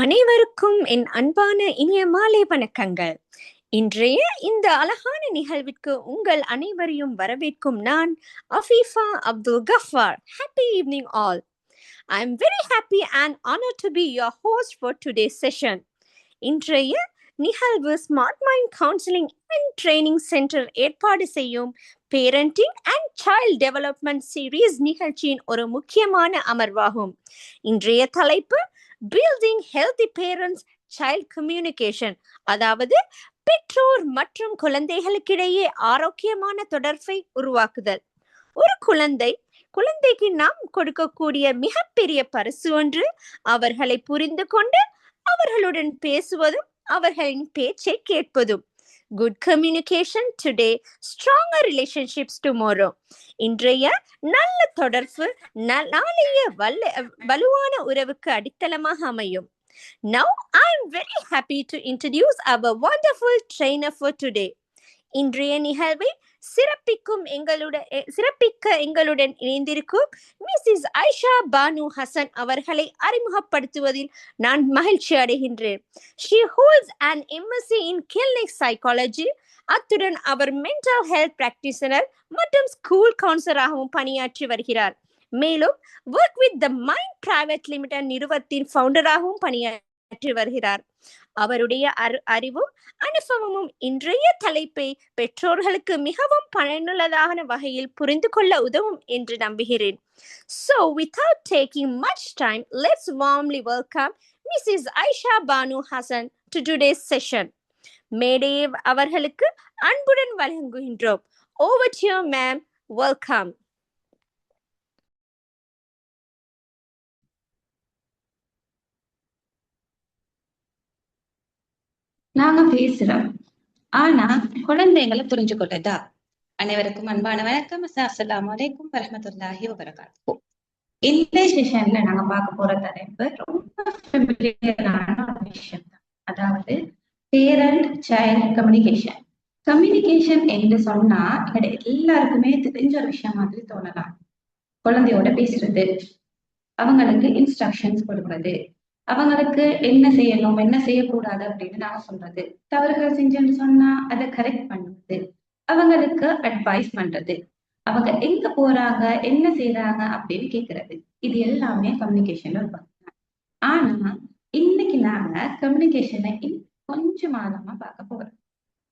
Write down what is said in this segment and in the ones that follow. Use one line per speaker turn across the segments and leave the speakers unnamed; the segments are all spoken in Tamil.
அனைவருக்கும் என் அன்பான இனிய மாலை வணக்கங்கள். இன்றைய இந்த அழகான நிகழ்விற்கு உங்கள் அனைவரையும் வரவேற்கும் நான் Afeefa Abdul கஃபார். Happy evening all. I am very happy and honored to be your host for today's session. இன்றைய நிகழ்வு smart mind counselling and training centre ஏற்பாடு செய்யும் parenting and child development series நிகழ்ச்சியின் ஒரு முக்கியமான அமர்வாகும். இன்றைய தலைப்பு building healthy parents child communication, அதாவது பெற்றோர் மற்றும் குழந்தைகளுக்கிடையே ஆரோக்கியமான தொடர்பை உருவாக்குதல். ஒரு குழந்தைக்கு நாம் கொடுக்கக்கூடிய மிகப்பெரிய பரிசு ஒன்று அவர்களை புரிந்து கொண்டு அவர்களுடன் பேசுவதும் அவர்களின் பேச்சை கேட்பதும். Good communication today, stronger relationships tomorrow. இன்றைய நல்ல தொடர்பு நாளைய வலுவான உறவுக்கு அடித்தளமாக அமையும். Now I am very happy to introduce our wonderful trainer for today. இன்றைய நிகழ்வை சிறப்பிக்க எங்களுடன் இணைந்திருக்கும் மிஸ்ஸஸ் ஐஷா பானு ஹசன் அவர்களை அறிமுகப்படுத்துவதில் நான் மகிழ்ச்சி அடைகின்றேன். She holds an MSc in Clinical Psychology. அத்துடன் அவர் மென்டல் ஹெல்த் பிராக்டிஷனர் மற்றும் ஸ்கூல் கவுன்சிலராகவும் பணியாற்றி வருகிறார். மேலும் work with the mind private limited நிறுவனத்தின் ஃபவுண்டராகவும் பணியாற்றி வருகிறார். அவருடைய அறிவும் அனுபவமும் இன்றைய தலைப்பை பெற்றோர்களுக்கு மிகவும் பயனுள்ளதான வகையில் புரிந்து கொள்ள உதவும் என்று நம்புகிறேன். So without taking much time, let's warmly welcome Mrs. Aisha Banu Hassan to today's session. மேடையை அவர்களுக்கு அன்புடன் வழங்குகின்றோம். Over to you, ma'am. Welcome.
நாங்க பேசுறோம், ஆனா குழந்தைங்களை புரிஞ்சு கொள்ளுதா? அனைவருக்கும் அன்பான வணக்கம். அஸ்ஸலாமு அலைக்கும் வரஹ்மத்துல்லாஹி வபரகாத்துஹு. இந்த செஷன்ல நாங்க பார்க்க போற தலைப்பு ரொம்ப ஃபெமிலியரான ஒரு விஷயம் தான், அதாவது பேரண்ட் சைல்ட் கம்யூனிகேஷன். கம்யூனிகேஷன் என்று சொன்னா எங்க எல்லாருக்குமே தெரிஞ்ச ஒரு விஷயம் மாதிரி தோணலாம். குழந்தையோட பேசுறது, அவங்களுக்கு இன்ஸ்ட்ரக்ஷன்ஸ் கொடுக்கறது, அவங்களுக்கு என்ன செய்யணும் என்ன செய்யக்கூடாது அப்படின்னு நாங்க சொல்றது, தவறுகள் செஞ்சேன்னு சொன்னா அதை கரெக்ட் பண்ணுறது, அவங்களுக்கு அட்வைஸ் பண்றது, அவங்க எங்க போறாங்க என்ன செய்யறாங்க அப்படின்னு கேட்கறது, இது எல்லாமே கம்யூனிகேஷன்ல ஒரு பகுதி. ஆனா இன்னைக்கு நாங்க கம்யூனிகேஷனை கொஞ்சம் ஆழமா பார்க்க போறோம்.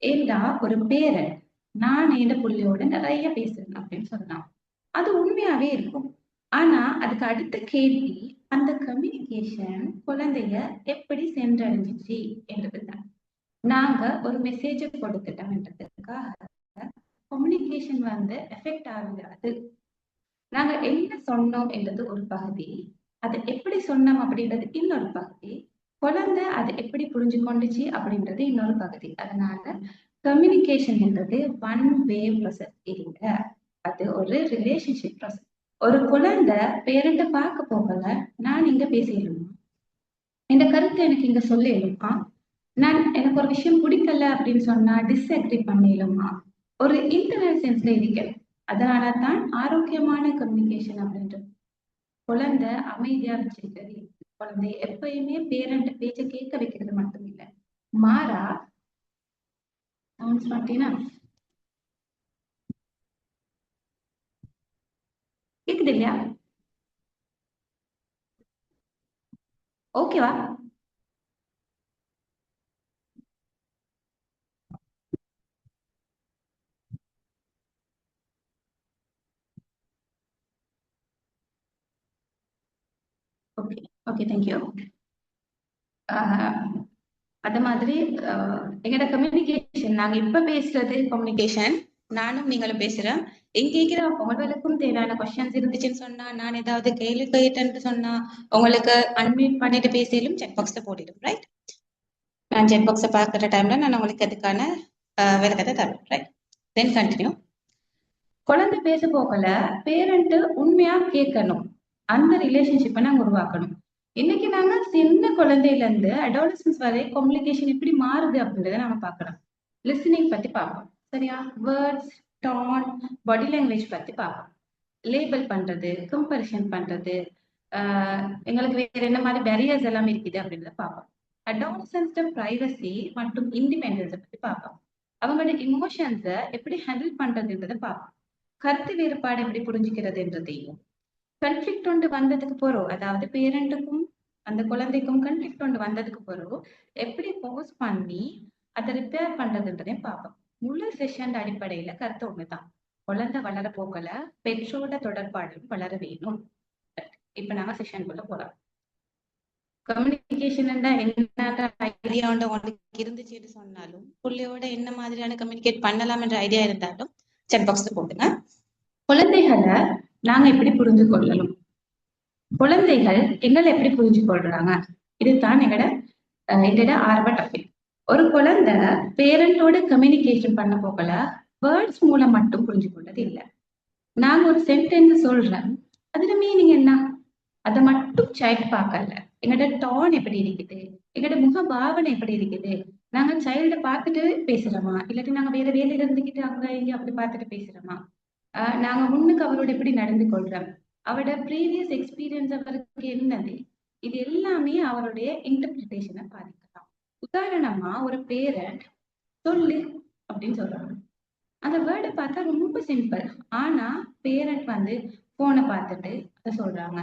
ஏண்டா ஒரு பேரண்ட் நான் என் புள்ளையோட நிறைய பேசுறேன் அப்படின்னு சொல்லலாம், அது உண்மையாவே இருக்கும். ஆனா அதுக்கு அடுத்த கேள்வி, அந்த கம்யூனிகேஷன் குழந்தைய எப்படி சென்றடைஞ்சிச்சு என்றதுதான். நாங்க ஒரு மெசேஜ் கொடுத்துட்டோம்ன்றதுக்காக கம்யூனிகேஷன் எஃபெக்ட் ஆகுது. நாங்க என்ன சொன்னோம் என்றது ஒரு பகுதி, அதை எப்படி சொன்னோம் அப்படின்றது இன்னொரு பகுதி, குழந்தை அதை எப்படி புரிஞ்சு கொண்டுச்சு அப்படின்றது இன்னொரு பகுதி. அதனால கம்யூனிகேஷன் என்றது ஒன் வே ப்ராசஸ் இல்லை, அது ஒரு ரிலேஷன்ஷிப் ப்ராசஸ். ஒரு குழந்தை பேரண்ட பார்க்க போகல, நான் இங்க பேசிடணுமா, இந்த கருத்தை எனக்கு இங்க சொல்லிடலுமா, எனக்கு ஒரு விஷயம் பிடிக்கல அப்படின்னு சொன்னா டிஸ்அக்ரி பண்ணிடலுமா, ஒரு இன்டர்னல் சென்ஸ்ல இருக்கணும். அதனாலதான் ஆரோக்கியமான கம்யூனிகேஷன் அப்படின்றது. குழந்தை அமைதியா வச்சிருக்கிறது, குழந்தை எப்பயுமே பேரண்ட் பேச்ச கேட்க வைக்கிறது மட்டும் இல்லை, மாறா பார்த்தீங்கன்னா கேக்குது இல்லையா? ஓகேவா? Okay okay, thank you. அது மாதிரி எங்களோட கம்யூனிகேஷன், நாங்க இப்ப பேசுறது கம்யூனிகேஷன், நானும் நீங்களும் பேசுறேன். எங்க கேட்கிற உங்களுக்கும் தேவையான கொஸ்டின்ஸ் இருந்துச்சுன்னு சொன்னா, நான் ஏதாவது கேள்வி கேட்டேன்னு சொன்னா உங்களுக்கு அன்மியூட் பண்ணிட்டு பேசிலும் செக் பாக்ஸ்ல போட்டிடும், ரைட்? நான் செக் பாக்ஸை பார்க்குற டைம்ல நான் உங்களுக்கு அதுக்கான விளக்கத்தை தருவேன், ரைட்? தென் கண்டினியூ. குழந்தை பேச போகல, பேரண்ட் உண்மையா கேட்கணும், அந்த ரிலேஷன்ஷிப்பை நாங்க உருவாக்கணும். இன்னைக்கு நாங்க சின்ன குழந்தையில இருந்து அடாலசன்ஸ் வரை கம்யூனிகேஷன் எப்படி மாறுது அப்படின்றத நம்ம பார்க்கலாம். லிசனிங் பத்தி பார்ப்போம், சரியா? வேர்ட்ஸ், டோன், பாடி லாங்குவேஜ் பத்தி பார்ப்போம். லேபிள் பண்றது, கம்பரிஷன் பண்றது, எங்களுக்கு வேற என்ன மாதிரி பேரியர்ஸ் எல்லாம் இருக்குது அப்படின்றத பார்ப்போம். அடாலசன்ஸ்ட பிரைவசி மற்றும் இண்டிபெண்டன்ஸை பத்தி பார்ப்போம். அவங்களோட இமோஷன்ஸை எப்படி ஹேண்டில் பண்றதுன்றதை பார்ப்போம். கருத்து வேறுபாடு எப்படி புரிஞ்சுக்கிறதுன்றதையும், கன்ஃபிளிக்ட் ஒன்று வந்ததுக்கு போறோம், அதாவது பேரண்ட்டுக்கும் அந்த குழந்தைக்கும் கன்ஃபிளிக்ட் ஒன்று வந்ததுக்கு போறோம் எப்படி போஸ் பண்ணி அதை ரிப்பேர் பண்றதுன்றதையும் பார்ப்போம். முழு செஷன் அடிப்படையில கருத்து ஒண்ணுதான், குழந்தை வளர போகல பெற்றோட தொடர்பாடும் வளர வேணும். இப்ப நாங்க செஷனுக்குள்ள போறோம். கம்யூனிகேஷன் என்ன ஐடியா உனக்கு இருந்துச்சுன்னு சொன்னாலும், பிள்ளையோட என்ன மாதிரியான கம்யூனிகேட் பண்ணலாம் என்ற ஐடியா இருந்தாலும் செட் பாக்ஸ்ல போட்டுங்க. குழந்தைகளை நாங்க எப்படி புரிஞ்சு கொள்ளணும், குழந்தைகள் எங்களை எப்படி புரிஞ்சு கொள்றாங்க, இதுதான் எங்களோட ஆரம்ப டாபிக். ஒரு குழந்தை பேரண்டோட கம்யூனிகேஷன் பண்ண போகல வேர்ட்ஸ் மூலம் மட்டும் புரிஞ்சு கொண்டது இல்லை. நாங்க ஒரு சென்டென்ஸ் சொல்றேன், அதுல மீனிங் என்ன அதை மட்டும் சைல்டு பார்க்கல, எங்களோட டோன் எப்படி இருக்குது, எங்களோட முக பாவனை எப்படி இருக்குது, நாங்க சைல்ட பார்த்துட்டு பேசுறோமா, இல்லாட்டி நாங்க வேற வேலையில இருந்துக்கிட்டு அங்க இங்க அப்படி பார்த்துட்டு பேசுறோமா, நாங்க முன்னுக்கு அவரோட எப்படி நடந்து கொள்றோம், அவரோட ப்ரீவியஸ் எக்ஸ்பீரியன்ஸ் அவருக்கு என்னது, இது எல்லாமே அவருடைய இன்டர்பிரிட்டேஷனை பாதிக்கலாம். உதாரணமா ஒரு பேரண்ட் சொல்லு அப்படின்னு சொல்றாங்க, அந்த வேர்டை பார்த்தா ரொம்ப சிம்பிள், ஆனா பேரண்ட் போனை பார்த்துட்டு அதை சொல்றாங்க,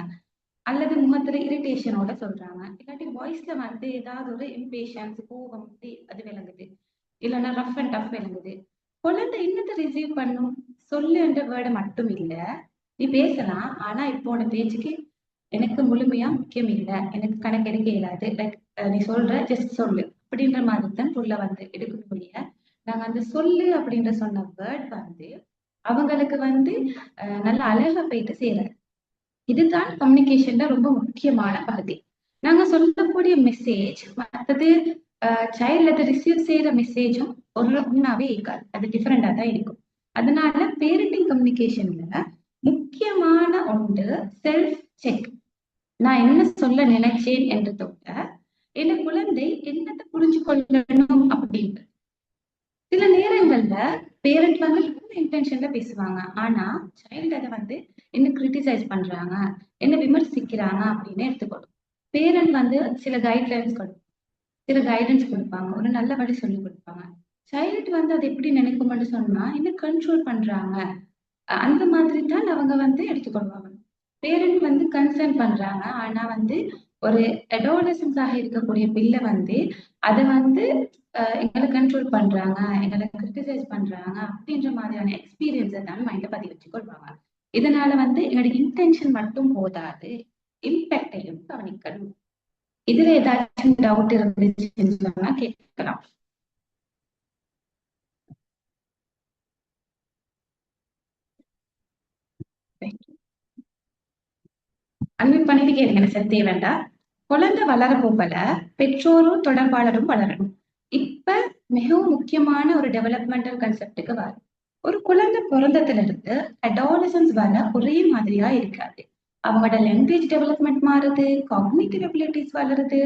அல்லது முகத்துல இரிட்டேஷனோட சொல்றாங்க, இல்லாட்டி வாய்ஸ்ல ஏதாவது ஒரு இம்பேஷன்ஸ் கோபம் அது விளங்குது, இல்லைன்னா ரஃப் அண்ட் டஃப் விளங்குது. குழந்தை என்னத்தை ரிசீவ் பண்ணும், சொல்லு என்ற வேர்டை மட்டும் இல்ல, நீ பேசலாம் ஆனா இப்போ உன பேச்சுக்கு எனக்கு முழுமையா முக்கியம் இல்லை, எனக்கு கணக்கெடுக்க இயலாது, லைக் நீ சொல்ற ஜஸ்ட் சொல்லு அப்படின்ற மாதிரி தான் புள்ள எடுக்கக்கூடிய நாங்க அந்த சொல்லு அப்படின்ற சொன்ன வேர்ட் அவங்களுக்கு நல்ல அழகா போயிட்டு செய்யறது. இதுதான் கம்யூனிகேஷன்ல ரொம்ப முக்கியமான பகுதி. நாங்க சொல்லக்கூடிய மெசேஜ் மற்றது சைல்ட்ல அதை ரிசீவ் செய்யற மெசேஜும் ஒன்னாவே இருக்காது, அது டிஃப்ரெண்டா தான் இருக்கும். அதனால பேரண்டிங் கம்யூனிகேஷன்ல முக்கியமான ஒன்று செல்ஃப் செக். நான் என்ன சொல்ல நினைச்சேன் என்றதோட என் குழந்தை என்னத்தை புரிஞ்சு கொள்ளணும் அப்படின்ட்டு. சில நேரங்கள்ல பேரண்ட் இன்டென்ஷன்ல பேசுவாங்க, ஆனா சைல்டு அதை என்ன கிரிட்டிசைஸ் பண்றாங்க, என்ன விமர்சிக்கிறாங்க அப்படின்னு எடுத்துக்கணும். பேரண்ட் சில கைடன்ஸ் கொடுப்பாங்க, ஒரு நல்ல வழி சொல்லி கொடுப்பாங்க. சைல்டு அதை எப்படி நினைக்கும்னு சொன்னா என்ன கண்ட்ரோல் பண்றாங்க, அந்த மாதிரி தான் அவங்க எடுத்துக்கொள்வாங்க. பேரண்ட் கன்சர்ன் பண்றாங்க, ஆனா ஒரு அடாலசன்ஸாக இருக்கக்கூடிய பிள்ளை அதை எங்களை கண்ட்ரோல் பண்றாங்க, எங்களை கிரிட்டிசைஸ் பண்றாங்க அப்படின்ற மாதிரியான எக்ஸ்பீரியன்ஸை தான் மைண்ட்ல பதிவு வச்சு கொள்வாங்க. இதனால எங்களோட இன்டென்ஷன் மட்டும் போதாது, இம்பேக்டையும் கவனிக்கணும். இதுல ஏதாச்சும் டவுட் இருந்துச்சுன்னு சொன்னா கேட்கலாம். அன்மியூட் பண்ணிட்டு கேளுங்க, எனக்கு தேவைண்டா. குழந்தை வளர போகல பெற்றோரும் தொடர்பாளரும் வளரணும். இப்ப மிகவும் முக்கியமான ஒரு டெவலப்மெண்டல் கன்செப்டுக்கு வரும். ஒரு குழந்தை பிறந்ததுல இருந்து அடாலசன்ஸ் வர ஒரே மாதிரியா இருக்காது. அவங்களோட லாங்குவேஜ் டெவலப்மெண்ட் மாறுது, காக்னிட்டிவ் எபிலிட்டிஸ் வளருது,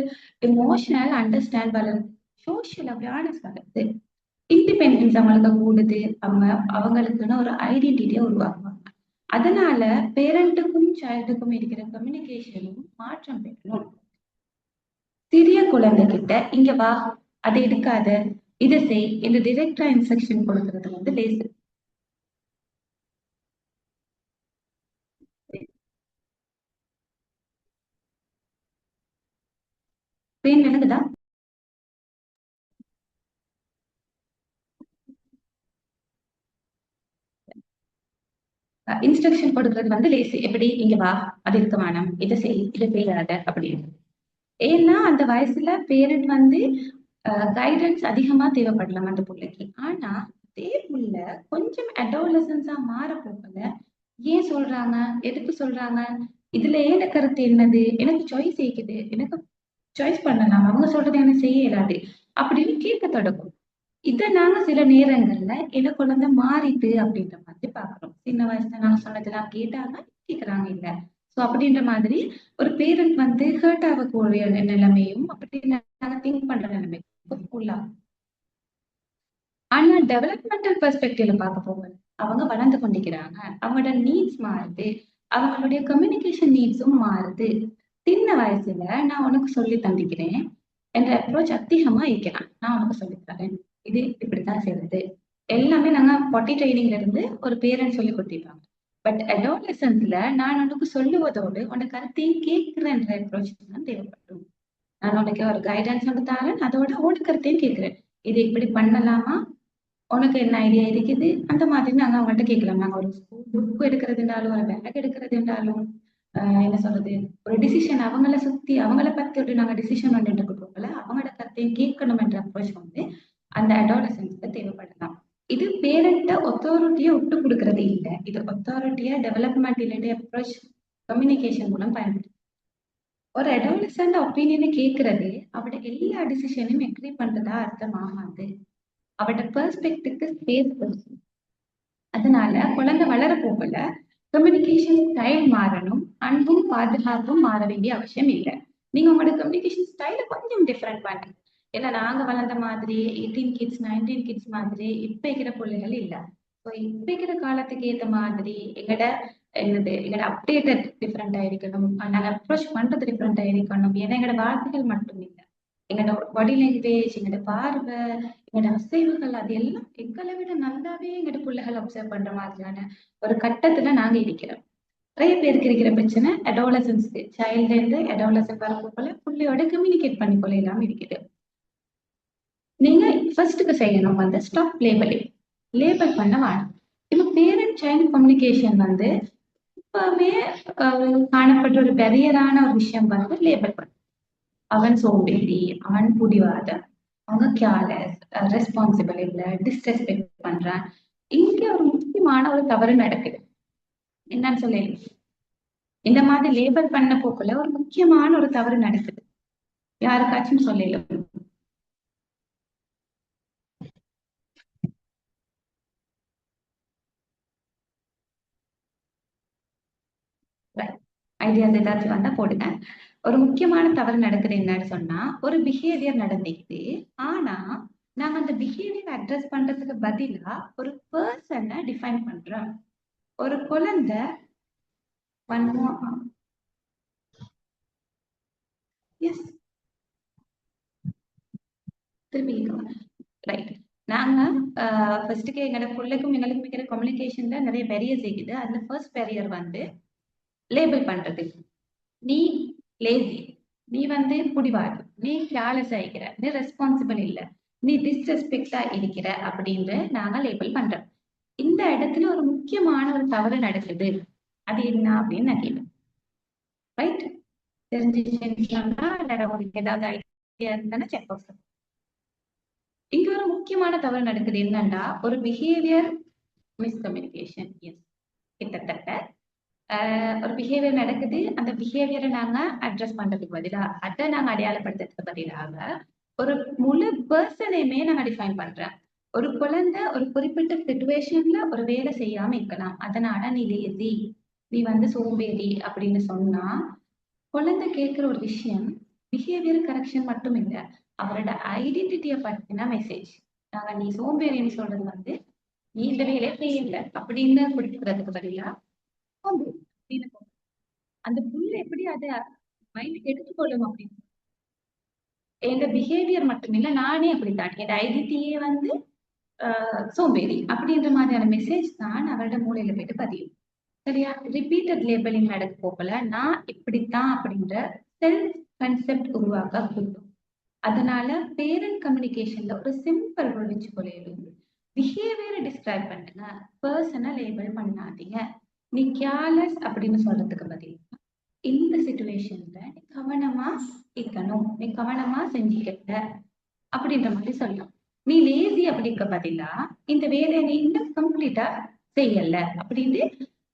எமோஷனல் அண்டர்ஸ்டாண்ட் வளருது, சோசியல் அவேர்னஸ் வளருது, இண்டிபெண்டன்ஸ் அவங்களுக்கு கூடுது, அவங்களுக்குன்னு ஒரு ஐடென்டிட்டியை உருவாக்குவாங்க. அதனால பேரண்ட்டுக்கும் சைல்டுக்கும் இருக்கிற கம்யூனிகேஷனும் மாற்றம் பெறணும். சிறிய குழந்தைகிட்ட இங்க வா, அதை எடுக்காத, இதை செய் என்று டிரெக்டா இன்ஸ்ட்ரக்ஷன் கொடுக்கறது லேசு. பெயின் விளங்குதா? இன்ஸ்ட்ரக்ஷன் கொடுக்கறது லேசு, எப்படி இங்க வா, அது இருக்க வேணாம், இதை செய், இதை செய்யாத அப்படின்னு. ஏன்னா அந்த வயசுல பேரண்ட் கைடன்ஸ் அதிகமா தேவைப்படலாம் அந்த பிள்ளைக்கு. ஆனா அதே புள்ள கொஞ்சம் அடாலசன்ஸா மாற போகல ஏன் சொல்றாங்க, எதுக்கு சொல்றாங்க, இதுல ஏன் கருத்து என்னது, எனக்கு சாய்ஸ் இருக்குது, எனக்கு சாய்ஸ் பண்ணலாம், அவங்க சொல்றது எனக்கு செய்ய இயலாது அப்படின்னு கேட்க தொடங்கும். இதை நாங்க சில நேரங்கள்ல என்ன குழந்தை மாறிட்டு அப்படின்ற மாதிரி பாக்குறோம். சின்ன வயசுல நாங்க சொன்னதெல்லாம் கேட்டாங்க, கேட்கறாங்க இல்ல. சோ அப்படின்ற மாதிரி ஒரு பேரண்ட் ஹர்ட் ஆகக்கூடிய நிலைமையும் அப்படி நாங்க திங்க் பண்ற நிலைமையும். ஆனா டெவலப்மெண்டல் பெர்ஸ்பெக்டிவ்ல பார்க்க போக அவங்க வளர்ந்து கொண்டிருக்கிறாங்க, அவங்களோட நீட்ஸ் மாறுது, அவங்களுடைய கம்யூனிகேஷன் நீட்ஸும் மாறுது. சின்ன வயசுல நான் உனக்கு சொல்லி தந்திக்கிறேன் என்ற அப்ரோச் அதிகமா இருக்கிறான். நான் உனக்கு சொல்லித் தரேன், இது இப்படித்தான் செய்யறது. எல்லாமே நாங்க பொட்டி ட்ரைனிங்ல இருந்து ஒரு பேரண்ட் சொல்லி கொடுத்திருப்பாங்க. பட் அடாலசன்ஸ்ல நான் உனக்கு சொல்லுவதோடு உனக்கு கருத்தையும் கேட்கிறேன்ற அப்ரோச் தான் தேவைப்படும். நான் உனக்கு ஒரு கைடன்ஸ் வந்து தரேன், அதோட உனக்கு கருத்தையும் கேட்கிறேன். இது இப்படி பண்ணலாமா, உனக்கு என்ன ஐடியா இருக்குது, அந்த மாதிரி நாங்க அவங்கள்ட்ட கேட்கலாம். நாங்க ஒரு ஸ்கூல் புக் எடுக்கிறதுனாலும் ஒரு பேக் எடுக்கிறதுனாலும் என்ன சொல்றது, ஒரு டிசிஷன் அவங்கள சுத்தி அவங்கள பத்தி ஒரு நாங்க டிசிஷன் ஒன்று எடுக்கிறோம்ல, அவங்களோட கருத்தையும் கேட்கணும் என்ற அப்ரோச் வந்து அந்த அடாலசன்ஸ்ல தேவைப்படலாம். இது பேரண்ட ஒத்தாரிட்டியை விட்டு கொடுக்கறது இல்லை, இது ஒத்தாரிட்டியா டெவலப்மெண்ட் ரிலேட்டட் அப்ரோச் கம்யூனிகேஷன் மூலம் பயன்படுது. ஒரு அடாலசன்ட் ஒப்பீனியனை கேட்கறது அவட எல்லா டிசிஷனையும் எக்ரி பண்றதா அர்த்தம் ஆகாது. அவட பெர்ஸ்பெக்டிவ்க்கு ஸ்பேஸ் கொடுக்கும். அதனால குழந்தை வளர போகல கம்யூனிகேஷன் ஸ்டைல் மாறணும், அன்பும் பாதுகாப்பும் மாற வேண்டிய அவசியம் இல்லை. நீங்க உங்களோட கம்யூனிகேஷன் ஸ்டைல கொஞ்சம் டிஃப்ரெண்ட் பண்ணுங்க. ஏன்னா நாங்க வளர்ந்த மாதிரி 18 கிட்ஸ் 19 கிட்ஸ் மாதிரி இப்ப இருக்கிற பிள்ளைகள் இல்ல. ஸோ இப்ப இருக்கிற காலத்துக்கு ஏத்த மாதிரி எங்கட அப்டேட்டட் டிஃப்ரெண்டா இருக்கணும், நாங்க அப்ரோச் பண்றது டிஃப்ரெண்டா இருக்கணும். ஏன்னா எங்களோட வார்த்தைகள் மட்டும் இல்லை, எங்களோட பாடி லாங்குவேஜ், எங்களோட பார்வை, எங்களோட அசைவுகள், அது எல்லாம் எங்களை விட நல்லாவே எங்களோட பிள்ளைகள் அப்சர்வ் பண்ற மாதிரியான ஒரு கட்டத்துல நாங்க இருக்கிறோம். நிறைய பேருக்கு இருக்கிற பிரச்சனை அடாலசன்ஸ்க்கு, சைல்ட்ல இருந்து அடாலசன் வரப்போ போல பிள்ளையோட கம்யூனிகேட் பண்ணி போல இல்லாம இருக்குது. நீங்க ஃபர்ஸ்ட்டுக்கு செய்யணும் வந்து ஸ்டாப் லேபலிங். லேபல் பண்ண வேணும். இப்ப பேரண்ட் சைல்டு கம்யூனிகேஷன் வந்து இப்பவே காணப்படுற ஒரு பெரியரான ஒரு விஷயம் வந்து லேபல் பண்ண. அவன் சோம்பேறி, அவன் புடிவாதம், அவங்க கேர்லெஸ், ரெஸ்பான்சிபிள் இல்ல, டிஸ்ரெஸ்பெக்ட் பண்றான். இங்க ஒரு முக்கியமான ஒரு தவறு நடக்குது. என்னன்னு சொல்லி இந்த மாதிரி லேபல் பண்ண போக்குல ஒரு முக்கியமான ஒரு தவறு நடக்குது. யாருக்காச்சும் சொல்லல. ஐடியாஸ் ஏதாச்சும் வந்தா போடுங்க. ஒரு முக்கியமான தவறு நடக்குது என்னன்னு சொன்னா, ஒரு பிஹேவியர் நடந்துக்குது. ஆனா நாங்க அந்த பிஹேவியர் அட்ரஸ் பண்றதுக்கு பதிலா ஒரு பர்சனை டிஃபைன் பண்றோம். ஒரு குழந்தை எஸ் திரும்பி ரைட். நாங்க ஃபர்ஸ்ட்டுக்கு எங்களோட பிள்ளைக்கும் எங்களுக்கும் இருக்கிற கம்யூனிகேஷன்ல நிறைய பேரியர்ஸ் இருக்குது. அதுல ஃபர்ஸ்ட் பேரியர் வந்து லேபிள் பண்றது. நீ லேசி, நீ வந்து புடிவாதி, நீ கேர்லெஸ் ஆகிக்கிற, நீ ரெஸ்பான்சிபிள் இல்ல, நீ டிஸ்ரெஸ்பெக்டா இருக்கிற அப்படின்னு நாங்க லேபிள் பண்றோம். இந்த இடத்துல ஒரு முக்கியமான ஒரு தவறு நடக்குது. அது என்ன அப்படின்னு நான் கேட்பேன். ரைட், தெரிஞ்சுச்சுன்னா உங்களுக்கு ஏதாவது ஐடியா இருந்தா செக் பாக்ஸ். இங்க ஒரு முக்கியமான தவறு நடக்குது என்னன்னா, ஒரு பிஹேவியர் மிஸ்கம்யூனிகேஷன். எஸ், கிட்டத்தட்ட ஒரு பிஹேவியர் நடக்குது. அந்த பிஹேவியரை நாங்க அட்ரஸ் பண்றதுக்கு பதிலா, அதை நாங்க அடையாளப்படுத்துறதுக்கு பதிலாக ஒரு முழு பர்சனையுமே நாங்க டிஃபைன் பண்றோம். ஒரு குழந்தை ஒரு குறிப்பிட்ட சிச்சுவேஷன்ல ஒரு வேலை செய்யாம இருக்கலாம், அதனால நீ லேசி, நீ வந்து சோம்பேறி அப்படின்னு சொன்னா, குழந்தை கேட்கிற ஒரு விஷயம் பிஹேவியர் கரெக்ஷன் மட்டும் இல்லை, அவரோட ஐடென்டிட்டியை பத்தின மெசேஜ். நாங்க நீ சோம்பேறின்னு சொல்றது வந்து நீ இந்த வேலையை செய்யல அப்படின்னு கொடுக்கறதுக்கு பதிலா சோம்பேறி அப்படின்னு அந்த புள்ள எப்படி அதை மைண்டுக்கு எடுத்துக்கொள்ளும் அப்படின்னு. எங்க பிஹேவியர் மட்டுமில்ல, நானே அப்படித்தான், என் ஐடென்டிட்டியே வந்து சோம்பேறி அப்படின்ற மாதிரியான மெசேஜ் தான் அவரோட மூளையில போயிட்டு பதியும். சரியா? ரிப்பீட்டட் லேபிளிங் நடக்க போகல நான் இப்படித்தான் அப்படின்ற செல்ஃப் கன்செப்ட் உருவாக்க கூடும். அதனால பேரண்ட் கம்யூனிகேஷன்ல ஒரு சிம்பிள் ரூல் வச்சுக்கொள்ளும். பிஹேவியரை டிஸ்கிரைப் பண்ணுங்க, பர்சனை லேபிள் பண்ணாதீங்க. நீ கேர்லெஸ் அப்படின்னு சொல்றதுக்கு பதில் இந்த சிச்சுவேஷன்ல நீ கவனமா இருக்கணும், நீ கவனமா செஞ்சுக்கிட்ட அப்படின்ற மாதிரி சொல்லலாம். நீ லேசி அப்படிங்க பதிலா இந்த வேலையை நீ இன்னும் கம்ப்ளீட்டா செய்யல அப்படின்னு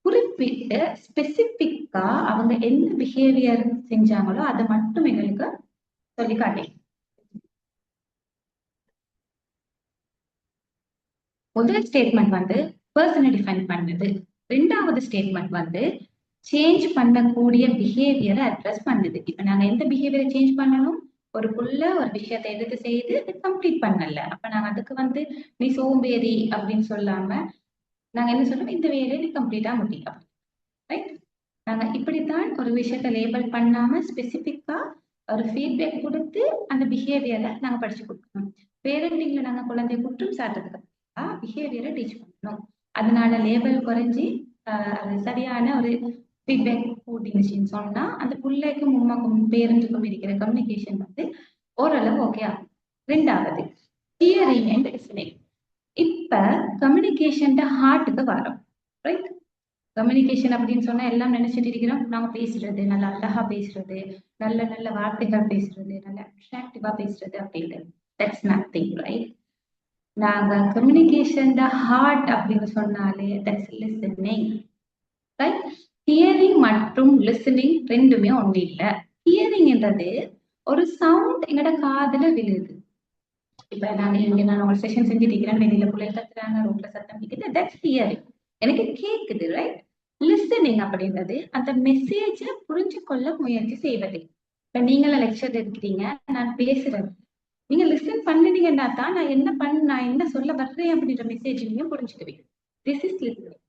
குறிப்பிட்டு ஸ்பெசிபிக்கா அவங்க என்ன பிஹேவியர் செஞ்சாங்களோ அதை மட்டும் எங்களுக்கு சொல்லி காட்டேன். முதல் ஸ்டேட்மெண்ட் வந்து பர்சனை டிஃபைன் பண்ணது. ரெண்டாவது ஸ்டேட்மெண்ட் வந்து சேஞ்ச் பண்ணக்கூடிய பிஹேவியரை அட்ரஸ் பண்ணுது. இப்ப நாங்க எந்த பிஹேவியரை சேஞ்ச் பண்ணணும், ஒரு ஒரு விஷயத்தை எடுத்து செய்து கம்ப்ளீட் பண்ணல, அப்ப நாங்க அதுக்கு வந்து நீ சோம்பேறி அப்படின்னு சொல்லாம நாங்க என்ன சொல்றோம், இந்த வேலையை நீ கம்ப்ளீட்டா முடியும். ரைட், நாங்க இப்படித்தான் ஒரு விஷயத்த லேபிள் பண்ணாம ஸ்பெசிபிக்கா ஒரு ஃபீட்பேக் கொடுத்து அந்த பிஹேவியரை நாங்க படிச்சு கொடுக்கணும். பேரண்டிங்ல நாங்க குழந்தைய குற்றம் சாட்டுறதுக்கு பிஹேவியரை டீச் பண்ணணும். அதனால லேபிள் குறைஞ்சி அது சரியான ஒரு ஃபீட்பேக் கூட்டினுச்சின்னு சொன்னா அந்த பிள்ளைக்கும் உமாக்கும் பேரண்ட்டுக்கும் இருக்கிற கம்யூனிகேஷன் வந்து ஓரளவு ஓகே ஆகும். ரெண்டாவது ஹியரிங் அண்ட் லிசனிங். இப்ப கம்யூனிகேஷன் ஹார்ட்டுக்கு வரோம், ரைட்? கம்யூனிகேஷன் அப்படின்னு சொன்னா எல்லாம் நினைச்சிட்டு இருக்கிறோம் நாங்க பேசுறது நல்லா அழகா பேசுறது, நல்ல நல்ல வார்த்தைகள் பேசுறது, நல்ல அட்ராக்டிவா பேசுறது அப்படின்னு. That's nothing, right? நாங்க கம்யூனிகேஷன் ஹார்ட் அப்படின்னு சொன்னாலே தட்ஸ் லிசனிங், ரைட்? ஹியரிங் மற்றும் லிசனிங் ரெண்டுமே ஒண்ணு இல்லை. ஹியரிங்ன்றது ஒரு சவுண்ட் எங்கட காதுல விழுது. இப்ப நான் ஒரு செஷன் செஞ்சுட்டு இருக்கிறேன், வெளியில பிள்ளைங்க கத்துறாங்க, ரோட்ல சத்தம் கேக்குது, தட்ஸ் ஹியரிங், எனக்கு கேக்குது, ரைட்? லிசனிங் அப்படின்றது அந்த மெசேஜ புரிஞ்சு கொள்ள முயற்சி செய்வது. இப்ப நீங்கள லெக்சர் இருக்கிறீங்க, நான் பேசுறது, நீங்க லிசன் பண்ணுனீங்கன்னா தான் நான் என்ன சொல்ல வர்றேன் அப்படின்ற மெசேஜ் நீங்க புரிஞ்சுக்குவீங்க. This is listening.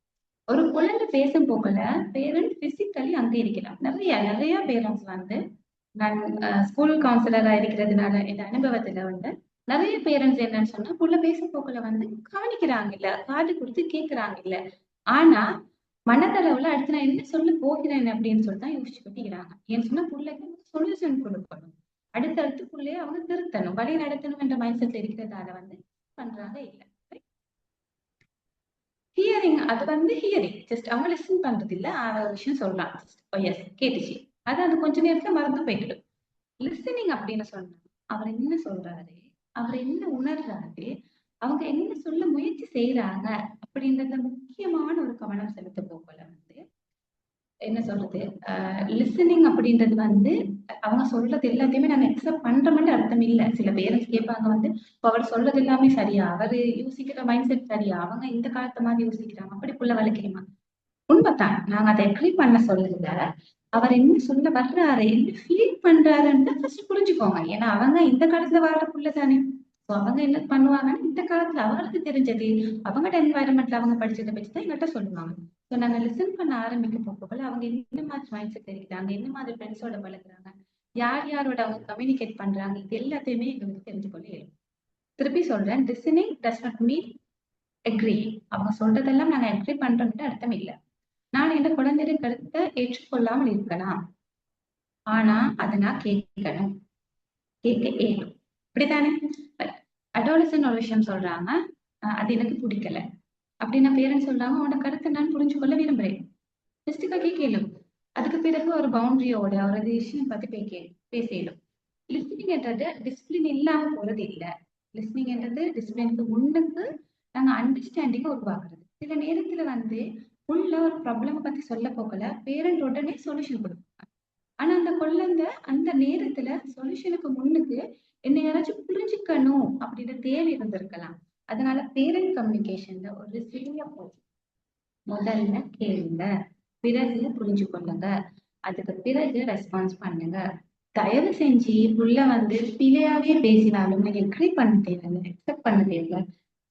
ஒரு குழந்தை பேசும் போகல பேரண்ட் பிசிக்கலி அங்கே இருக்கலாம். நிறைய பேரண்ட்ஸ் வந்து நான் ஸ்கூல் கவுன்சிலரா இருக்கிறதுனால இந்த அனுபவத்துல வந்து நிறைய பேரண்ட்ஸ் என்னன்னு சொன்னா புள்ள பேச போக்குல வந்து கவனிக்கிறாங்க இல்ல, காது கொடுத்து கேட்கிறாங்க இல்ல, ஆனா மனதளவுல அடுத்து நான் என்ன சொல்ல போகிறேன் அப்படின்னு சொல்லி தான் யோசிச்சு கொட்டிக்கிறாங்க. ஏன்னு சொன்னா பிள்ளைக்கு சொல்யூஷன் கொடுக்கணும், அடுத்தடுத்து பிள்ளைய அவங்க திருத்தணும், வழி நடத்தணும் என்ற மைண்ட் செட்ல இருக்கிறதால வந்து பண்றாங்க இல்ல. ஹியரிங் அது வந்து ஹியரிங் ஜஸ்ட் அவங்க லிசன் பண்றது இல்ல, ஒரு விஷயம் சொல்லலாம், எஸ் கேட்டுச்சு, அது கொஞ்ச நேரத்துல மறந்து போயிட்டு. லிசனிங் அப்படின்னு சொன்னா அவர் என்ன சொல்றாரு, அவர் என்ன உணர்றாரு, அவங்க என்ன சொல்ல முயற்சி செய்யறாங்க அப்படின்றத முக்கியமான ஒரு கவனம் செலுத்த போகல வந்து என்ன சொல்றது, லிசனிங் அப்படின்றது வந்து அவங்க சொல்றது எல்லாத்தையுமே நாங்க அக்செப்ட் பண்றோம்னு அர்த்தம் இல்ல. சில பேரண்ட்ஸ் கேட்பாங்க வந்து அவர் சொல்றது எல்லாமே சரியா, அவரு யோசிக்கிற மைண்ட் செட் சரியா, அவங்க இந்த காலத்து மாதிரி யோசிக்கிறாங்க, அப்படி புள்ள வளர்க்கணுமா? உண்மைதான், நாங்க அதை அக்ரி பண்ண சொல்லல. அவர் என்ன சொல்ல வர்றாரு, என்ன ஃபீல் பண்றாருன்னு ஃபர்ஸ்ட் புரிஞ்சுக்கோங்க. ஏன்னா அவங்க இந்த காலத்துல வாழ்ற புள்ள தானே. அவங்க என்ன பண்ணுவாங்கன்னா இந்த காலத்துல அவங்களுக்கு தெரிஞ்சது, அவங்களோட என்வாயரன்மெண்ட்ல அவங்க படிச்சதை வச்சுதான் எங்கள்கிட்ட சொல்லுவாங்க. ஸோ நாங்க லிசன் பண்ண ஆரம்பிக்க போகல அவங்க என்ன மாதிரி மைண்ட் செட் இருக்கிறாங்க, என்ன மாதிரி ஃப்ரெண்ட்ஸோட பழகுறாங்க, யார் யாரோட அவங்க கம்யூனிகேட் பண்றாங்க, இது எல்லாத்தையுமே எங்களுக்கு தெரிஞ்சு கொள்ள இயலும். திருப்பி சொல்றேன், listening does not mean agree. அவங்க சொல்றதெல்லாம் நாங்க அக்ரி பண்றோம்னு அர்த்தம் இல்லை. நான் இந்த குழந்தைய கருத்தை ஏற்றுக்கொள்ளாமல் இருக்கலாம், ஆனா அதை நான் கேட்கணும், கேட்க ஏறும், இப்படித்தானே? அடாலசன் ஒரு விஷயம் சொல்றாங்க, அது எனக்கு பிடிக்கல அப்படின்னா பேரண்ட்ஸ் சொல்றாங்க உன்னோட கருத்தை நான் புரிஞ்சு கொள்ள விரும்புறேன், ஜஸ்டிக்கா கேளும். அதுக்கு பிறகு ஒரு பவுண்டரியோட ஒரு விஷயம் பத்தி பேசிடும். லிஸ்னிங்ன்றது டிசிப்ளின் இல்லாம போறது இல்லை. லிஸ்னிங்ன்றது டிசிப்ளினுக்கு முன்னுக்கு நாங்க அண்டர்ஸ்டாண்டிங் உருவாக்குறது. சில நேரத்துல வந்து உள்ள ஒரு ப்ராப்ளம் பத்தி சொல்ல போகல பேரண்ட் உடனே சொல்யூஷன் கொடுப்பாங்க, ஆனா அந்த குழந்தை அந்த நேரத்துல சொல்யூஷனுக்கு முன்னுக்கு என்ன யாராச்சும் புரிஞ்சுக்கணும் அப்படின்ற தேவை இருந்திருக்கலாம். அதனால பேரண்ட் கம்யூனிகேஷன்ல ஒரு சிறிய போகும், முதல்ல கேளுங்க, பிறகு புரிஞ்சு கொள்ளுங்க, அதுக்கு பிறகு ரெஸ்பான்ஸ் பண்ணுங்க. தயவு செஞ்சு புள்ள வந்து பிழையாவே பேசினாலும் நீங்க அக்ரி பண்ண தேவையில்லை, அக்செப்ட் பண்ண தேவையில்லை,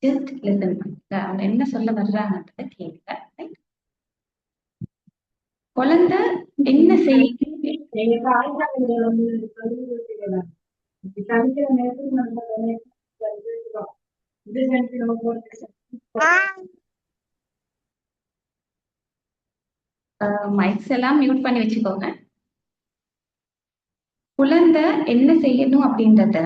ஜஸ்ட் லிசன் பண்ணுங்க, அவங்க என்ன சொல்ல வர்றாங்கன்றத கேளுங்க. குழந்தை என்ன செய்ய மைக்ஸ் எல்லாம் மியூட் பண்ணி வச்சுக்கோங்க. குழந்தை என்ன செய்யணும் அப்படின்றத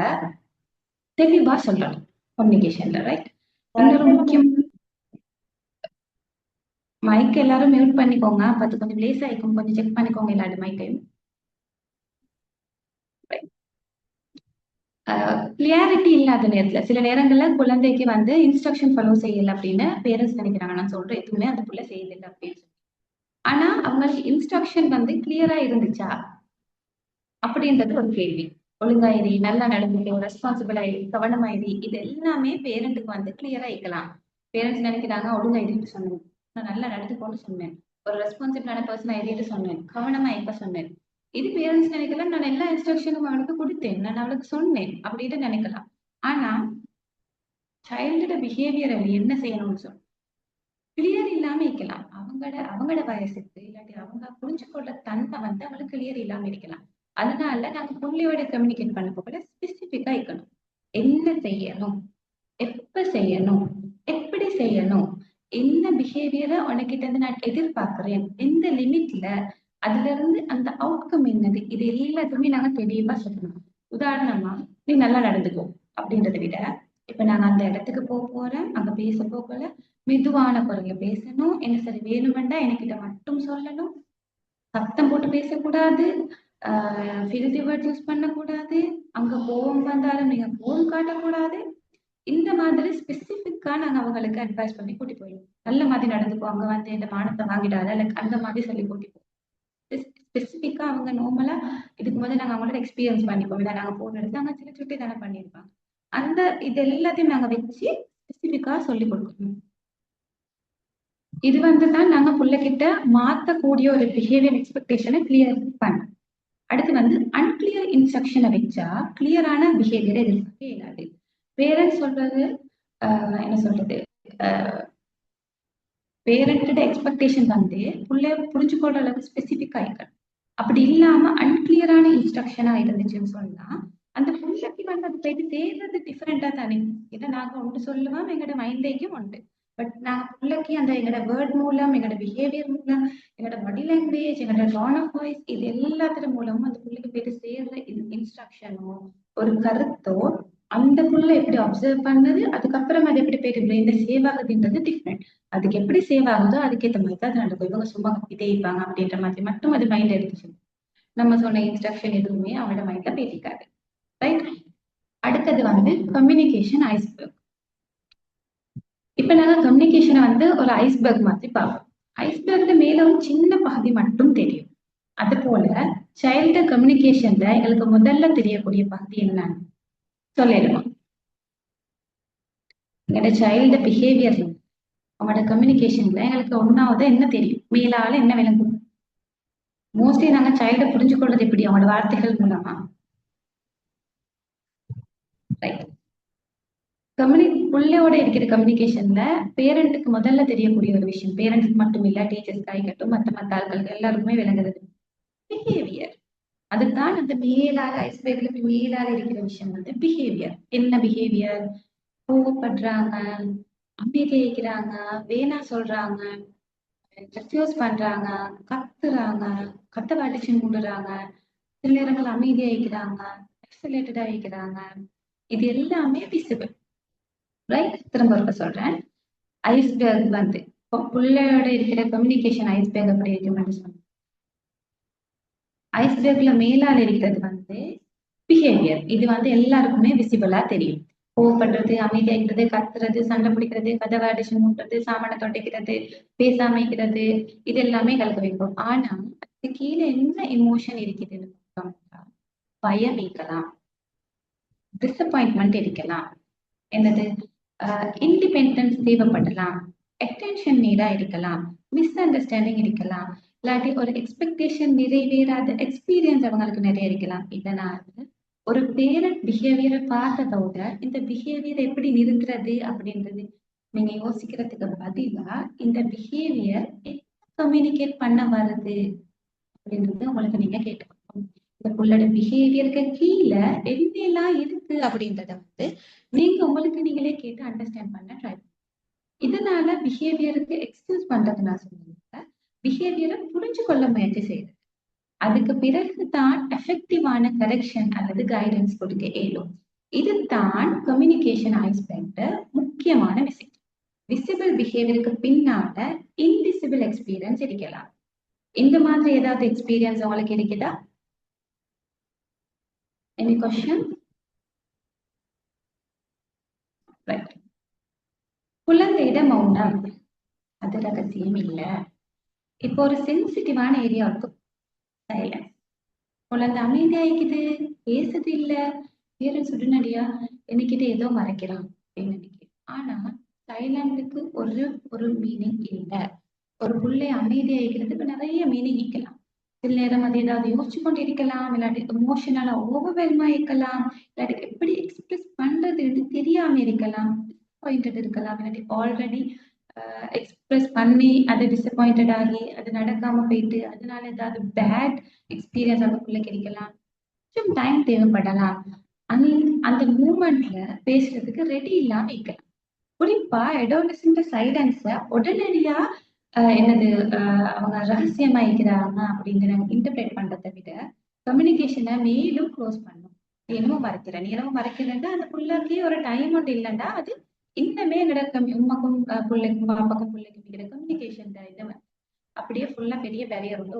தெளிவா சொல்லணும் கம்யூனிகேஷன்ல, ரைட்? இன்னொரு முக்கியம், மைக் எல்லாரும் மியூட் பண்ணிக்கோங்க, அப்ப அது கொஞ்சம் பிளேஸ் ஆயிக்கும், கொஞ்சம் செக் பண்ணிக்கோங்க எல்லாரும் மைக்கையும். கிளியாரிட்டி இல்லாத நேரத்துல சில நேரங்கள்ல குழந்தைக்கு வந்து இன்ஸ்ட்ரக்ஷன் ஃபாலோ செய்யல அப்படின்னு பேரண்ட்ஸ் நினைக்கிறாங்க, நான் சொல்றேன் எதுவுமே அந்த புள்ள செய்யல அப்படின்னு சொல்லி. ஆனா அவங்களுக்கு இன்ஸ்ட்ரக்ஷன் வந்து கிளியரா இருந்துச்சா அப்படின்றது ஒரு கேள்வி. ஒழுங்காயிரி, நல்லா நடந்துக்க, ரெஸ்பான்சிபிள் ஆயிரி, கவனமாயிரி, இது எல்லாமே பேரண்ட்டுக்கு வந்து கிளியரா இருக்கலாம். பேரண்ட்ஸ் நினைக்கிறாங்க ஒழுங்காயிரின்னு சொன்னேன், நான் நல்லா நடந்துக்கோன்னு சொன்னேன், ஒரு ரெஸ்பான்சிபிளான பர்சன் ஆயிரின்னு சொன்னேன், கவனமா இருக்க சொன்னேன். இது பேரண்ட்ஸ் நினைக்கலாம் நான் எல்லா இன்ஸ்ட்ரக்ஷனும் அவனுக்கு கொடுத்தேன், நான் அவளுக்கு சொன்னேன் அப்படின்னு நினைக்கலாம். ஆனா சைல்டோட பிஹேவியர் என்ன செய்யணும்னு சொல்லு, கிளியர் இல்லாம இருக்கலாம். அவங்களோட வயசுக்கு இல்லாட்டி அவங்க புரிஞ்சுக்கொள்ள தன்மை வந்து அவங்களுக்கு கிளியர் இல்லாம இருக்கலாம். அதனால நாங்க புள்ளையோட கம்யூனிகேட் பண்ண போகல ஸ்பெசிபிக்கா இருக்கணும். என்ன செய்யணும், எப்ப செய்யணும், எப்படி செய்யணும், என்ன பிஹேவியரை உனக்கிட்ட இருந்து நான் எதிர்பார்க்கிறேன், எந்த லிமிட்ல, அதுல இருந்து அந்த அவுட்கம் என்னது, இது எல்லாத்தையுமே நாங்க தெளிவா சொல்லணும். உதாரணமா, நீ நல்லா நடந்துக்கோ அப்படின்றத விட, இப்ப நாங்க அந்த இடத்துக்கு போறேன், அங்க பேச போகல, மெதுவான குரல்ல பேசணும், என்ன சரி வேணுமெண்டா என்கிட்ட மட்டும் சொல்லணும், சத்தம் போட்டு பேசக்கூடாது, ஃபில்தி வேர்ட்ஸ் யூஸ் பண்ணக்கூடாது, அங்க கோவம் வந்தாலும் நீங்க கோவம் காட்டக்கூடாது. இந்த மாதிரி ஸ்பெசிஃபிக்கா நாங்க அவங்களுக்கு அட்வைஸ் பண்ணி கூட்டி போயிடுவோம். நல்ல மாதிரி நடந்துக்கோ, அங்க வந்து இந்த மானத்தை வாங்கிடாத, லைக் அந்த மாதிரி சொல்லி கூட்டி போவோம். ஸ்பெசிஃபிக்கா அவங்க நார்மலா இதுக்கு முதல்ல நாங்க அவங்களோட எக்ஸ்பீரியன்ஸ் பண்ணிப்போம். இல்லை நாங்க போன இடத்துல அவங்க சின்ன சுட்டி தானே பண்ணியிருப்பாங்க. அந்த இது எல்லாத்தையும் நாங்க வச்சு ஸ்பெசிஃபிக்கா சொல்லி கொடுக்கணும். இது வந்துதான் நாங்க பிள்ளைகிட்ட மாத்தக்கூடிய ஒரு பிஹேவியர் எக்ஸ்பெக்டேஷனை கிளியர் பண்ணோம். அடுத்து வந்து அன்கிளியர் இன்ஸ்ட்ரக்ஷனை வச்சா கிளியரான பிஹேவியரை எதிர்பார்க்க இயலாது. பேரண்ட்ஸ் சொல்றது என்ன சொல்றது, பேரண்டோட எக்ஸ்பெக்டேஷன் வந்து பிள்ளைய புரிஞ்சுக்கொள்ற அளவுக்கு ஸ்பெசிஃபிக்கா இருக்கணும். அப்படி இல்லாம அன்கிளியரான இன்ஸ்ட்ரக்ஷனா இருந்துச்சுன்னு சொன்னா அந்த பிள்ளைக்கு வந்து அது போயிட்டு சேர்றது டிஃபரெண்டா தானே. இதை நாங்க ஒன்று சொல்லுவோம், எங்களோட மைண்ட்லேயும் உண்டு. பட் நாங்க பிள்ளைக்கு அந்த எங்களோட வேர்ட் மூலம், எங்களோட பிஹேவியர் மூலம், எங்களோட பாடி லாங்குவேஜ், எங்களோட டோன் ஆஃப் வாய்ஸ், இது எல்லாத்தின் மூலமும் அந்த பிள்ளைக்கு போயிட்டு சேர்ற இன்ஸ்ட்ரக்ஷனோ ஒரு கருத்தோ அந்த புள்ள எப்படி அப்சர்வ் பண்ணது, அதுக்கப்புறம் அது எப்படி போயிட்டு பிரெயின்ல சேவ் ஆகுதுன்றது டிஃப்ரெண்ட். அதுக்கு எப்படி சேவ் ஆகுதோ அதுக்கேற்ற மாதிரி தான் அது நடக்கும். இவங்க சும்மா இதே இருப்பாங்க அப்படின்ற மாதிரி மட்டும் அது மைண்ட் எடுத்துச்சு. நம்ம சொன்ன இன்ஸ்ட்ரக்ஷன் எதுவுமே அவங்களோட மைண்ட்ல பேசிக்காது. ரைட். அடுத்தது வந்து கம்யூனிகேஷன் ஐஸ்பர்க். இப்ப நாங்க கம்யூனிகேஷனை வந்து ஒரு ஐஸ்பர்க் மாதிரி பார்ப்போம். ஐஸ்பர்க்ல மேல ஒரு சின்ன பகுதி மட்டும் தெரியும். அது போல சைல்டு கம்யூனிகேஷன்ல எங்களுக்கு முதல்ல தெரியக்கூடிய பகுதி என்னன்னு சொல்லிடுமா? எங்களோட சைல்டு பிஹேவியர்ல அவங்களோட கம்யூனிகேஷன்ல எங்களுக்கு ஒன்னாவது என்ன தெரியும், மேலால என்ன விளங்கும்? மோஸ்ட்லி நாங்க சைல்டை புரிஞ்சு கொள்றது எப்படி, அவங்களோட வார்த்தைகள் மூலமா. ரைட். பிள்ளையோட இருக்கிற கம்யூனிகேஷன்ல பேரண்ட்டுக்கு முதல்ல தெரியக்கூடிய ஒரு விஷயம், பேரண்ட்ஸ்க்கு மட்டும் இல்ல, டீச்சர்ஸ்க்கு ஆகிக்கட்டும், மற்ற ஆட்களுக்கு எல்லாருக்குமே விளங்குறது பிஹேவியர். அதுதான் அந்த மேலால ஐஸ்பர்க்ல மேலால இருக்கிற விஷயம் வந்து பிஹேவியர். என்ன பிஹேவியர்? கோவப்படுறாங்க, அமைதியா இருக்கிறாங்க, வேணா சொல்றாங்க, ரெஃப்யூஸ் பண்றாங்க, கத்துறாங்க, கத்த அடிச்சு மூடுறாங்க, சில நேரங்கள் அமைதியா இருக்கிறாங்க, எக்ஸலேட்டடா இருக்கிறாங்க. இது எல்லாமே விசிபிள். ரைட். திரும்ப ஒருக்க சொல்றேன். ஐஸ்பர்க் வந்து பிள்ளையோட இருக்கிற கம்யூனிகேஷன் ஐஸ்பர்க் எப்படி இருக்குன்னு சொன்னேன். ஐஸ்பர்க்ல மேலால இருக்கிறது வந்து பிஹேவியர். இது வந்து எல்லாருக்குமே விசிபிளா தெரியும். கோவப்படுறது, அமைதியா இருக்கிறது, கத்துறது, சண்டை பிடிக்கிறது, கதவை அடிச்சு மூட்டுறது, சாமானை தொடைக்கிறது, பேசாம இருக்கிறது, இது எல்லாமே கலக்க வைக்கும். ஆனா அதுக்கு கீழே என்ன எமோஷன் இருக்குதுன்னு பார்த்தோம்னா பயம் இருக்கலாம், டிசப்பாயின்மெண்ட் இருக்கலாம், என்னது இண்டிபெண்டன்ஸ் தேவைப்படலாம், அட்டென்ஷன் நீடா இருக்கலாம், மிஸ் அண்டர்ஸ்டாண்டிங் இருக்கலாம், இல்லாட்டி ஒரு எக்ஸ்பெக்டேஷன் நிறைவேறாத எக்ஸ்பீரியன்ஸ் அவங்களுக்கு நிறைய இருக்கலாம். இதனால ஒரு பேரண்ட் பிஹேவியரை பார்த்ததோட இந்த பிஹேவியரை எப்படி நிறுத்துறது அப்படின்றது நீங்க யோசிக்கிறதுக்கு பதிலா இந்த பிஹேவியர் கம்யூனிகேட் பண்ண வருது அப்படின்றது உங்களுக்கு நீங்க கேட்டுக்கணும். இந்த புள்ளோட பிஹேவியருக்கு கீழே என்னெல்லாம் இருக்கு அப்படின்றத வந்து நீங்க உங்களுக்கு நீங்களே கேட்டு அண்டர்ஸ்டாண்ட் பண்ண ட்ரை பண்ணுங்க. இதனால பிஹேவியருக்கு எக்ஸ்கியூஸ் பண்றது நான் சொல்லுங்க, பிஹேவியரை புரிஞ்சு கொள்ள முயற்சி செய்யுது. அதுக்கு பிறகுதான் எஃபெக்டிவான கரெக்ஷன் அல்லது கைடன்ஸ் கொடுக்க இயலும். இதுதான் கம்யூனிகேஷன் ஐஸ்பர்க்ல முக்கியமான விஷயம். விசிபிள் பிஹேவியருக்கு பின்னால இன்விசிபிள் எக்ஸ்பீரியன்ஸ் இருக்கலாம். இந்த மாதிரி ஏதாவது எக்ஸ்பீரியன்ஸ் உங்களுக்கு இருக்குதா? Any question? ரைட். குழந்தையிட மௌனம் அது ரகசியம் இல்ல. இப்போ ஒரு சென்சிட்டிவான ஏரியாவுக்கு சைலன்ஸ், குழந்தை அமைதியா இருக்குது, பேசுது இல்ல, பேரண்ட்ஸ் உடனடியா என்கிட்ட ஏதோ மறைக்கிறான் அப்படின்னு நினைக்கிறேன். ஆனா சைலண்ட்டுக்கு ஒரு மீனிங் இல்லை. ஒரு பிள்ளை அமைதியா இருக்கிறதுக்கு நிறைய மீனிங் இருக்கலாம். சில நேரம் அது ஏதாவது யோசிச்சு கொண்டு இருக்கலாம், இல்லாட்டி எமோஷனலா ஓவர்வெல்மா இருக்கலாம், இல்லாட்டி எப்படி எக்ஸ்பிரஸ் பண்றதுன்னு தெரியாம இருக்கலாம், பாயிண்டட் இருக்கலாம், இல்லாட்டி ஆல்ரெடி எக்ஸ்பிரஸ் பண்ணி அது டிசப்பாயிண்டட் ஆகி அது நடக்காம போயிட்டு அதனால ஏதாவது பேட் எக்ஸ்பீரியன்ஸ் அந்த பிள்ளைக்கு இருக்கலாம். கொஞ்சம் டைம் தேவைப்படலாம். அந்த மூமெண்ட்ல பேசுறதுக்கு ரெடி இல்லாம இருக்கலாம். குறிப்பா அடோலசன்ட் சைலன்ஸ உடனடியா என்னது அவங்க ரகசியமா இருக்கிறாங்க அப்படின்னு நாங்க இன்டர்பிரேட் பண்றதை விட கம்யூனிகேஷனை மேலும் க்ளோஸ் பண்ணும். என்னமோ மறைக்கிறேன், நீ என்னமோ மறைக்கிறேன்டா அந்த புள்ளைக்கு ஒரு டைம் ஒன்று இல்லைண்டா அது இன்னமே எங்கட உமாக்கும் பிள்ளைக்கும் பாப்பாக்கும் பிள்ளைக்கும் இருக்கிற கம்யூனிகேஷன் இதை அப்படியே ஃபுல்லா பெரிய பேரியர் உண்டு.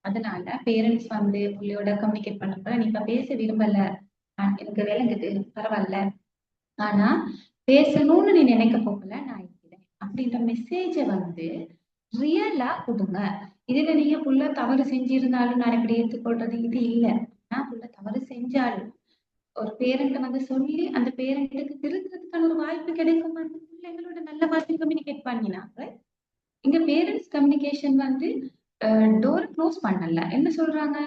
அதனால பேரண்ட்ஸ் வந்து புள்ளையோட கம்யூனிகேட் பண்ணப்ப நீ இப்ப பேச விரும்பல, எனக்கு விளங்குது பரவாயில்ல, ஆனா பேசணும்னு நீ நினைக்க போகல, நான் இருக்கிறேன் அப்படின்ற மெசேஜ வந்து ரியலா கொடுங்க. இதுல நீங்க புள்ள தவறு செஞ்சிருந்தாலும் நான் இப்படி ஏற்றுக்கொள்றது இது இல்ல. நான் புள்ள தவறு செஞ்சாலும் ஒரு பேரண்ட் வந்து சொல்லி அந்த பேரண்ட்டுக்கு திருத்துறதுக்கான ஒரு வாய்ப்பு கிடைக்கும். அந்த பிள்ளைங்களோட நல்ல வாய்ப்பு கம்யூனிகேட் பண்ணினாங்க. இங்க பேரண்ட்ஸ் கம்யூனிகேஷன் வந்து டோர் க்ளோஸ் பண்ணல. என்ன சொல்றாங்க,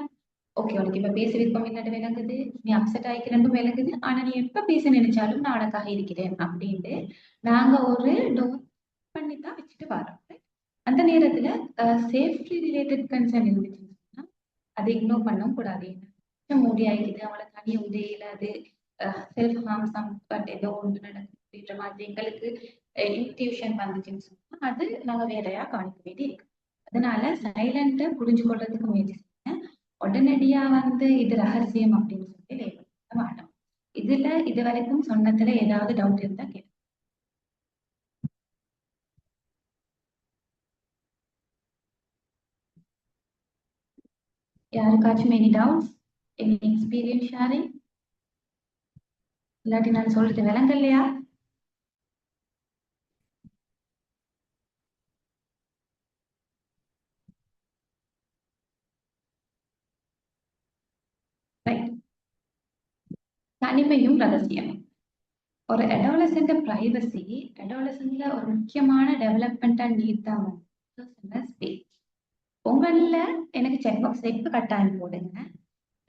ஓகே உனக்கு இப்ப பேச விருப்பம் என்னது விளங்குது, நீ அப்செட் ஆகிக்கிறன்னு விளங்குது, ஆனா நீ எப்ப பேச நினைச்சாலும் நான் உனக்காக இருக்கிறேன் அப்படின்ட்டு நாங்க ஒரு டோர் பண்ணித்தான் வச்சுட்டு வரோம். அந்த நேரத்துல சேஃப்டி ரிலேட்டட் கன்சர்ன் இருந்துச்சுன்னா அதை இக்னோர் பண்ணவும் கூடாது. மூடி ஆயிடுது, அவளை தனியா உதவி இல்லாது செல்ஃப் ஹார்ம் சம்பட் ஏதோ ஒன்று நடக்கும் அப்படின்ற மாதிரி எங்களுக்கு இன்ட்யூஷன் வந்துச்சுன்னு சொன்னா அது நாங்க வேறையா கவனிக்க வேண்டி இருக்கு. அதனால சைலண்ட்டை புரிஞ்சு கொள்றதுக்கு முயற்சி செய்யுங்க. உடனடியா வந்து இது ரகசியம் அப்படின்னு சொல்லி லேபிள் வேணும். இதுல இது வரைக்கும் சொன்னதுல ஏதாவது டவுட் இருந்தா கேட்க. யாருக்காச்சும் any doubts, any experience sharing? இல்லாட்டி நான் சொல்றது விளங்கலையா? தனிமையும் ரகசியமும். ஒரு அடாலசன்ட் பிரைவசி, அடாலசன்ட்ல ஒரு முக்கியமான டெவலப்மெண்டா நீட் தான் ஸ்பேஸ். உங்கள எனக்கு செக் பாக்ஸ் எப்ப கட்டாயம் போடுங்க.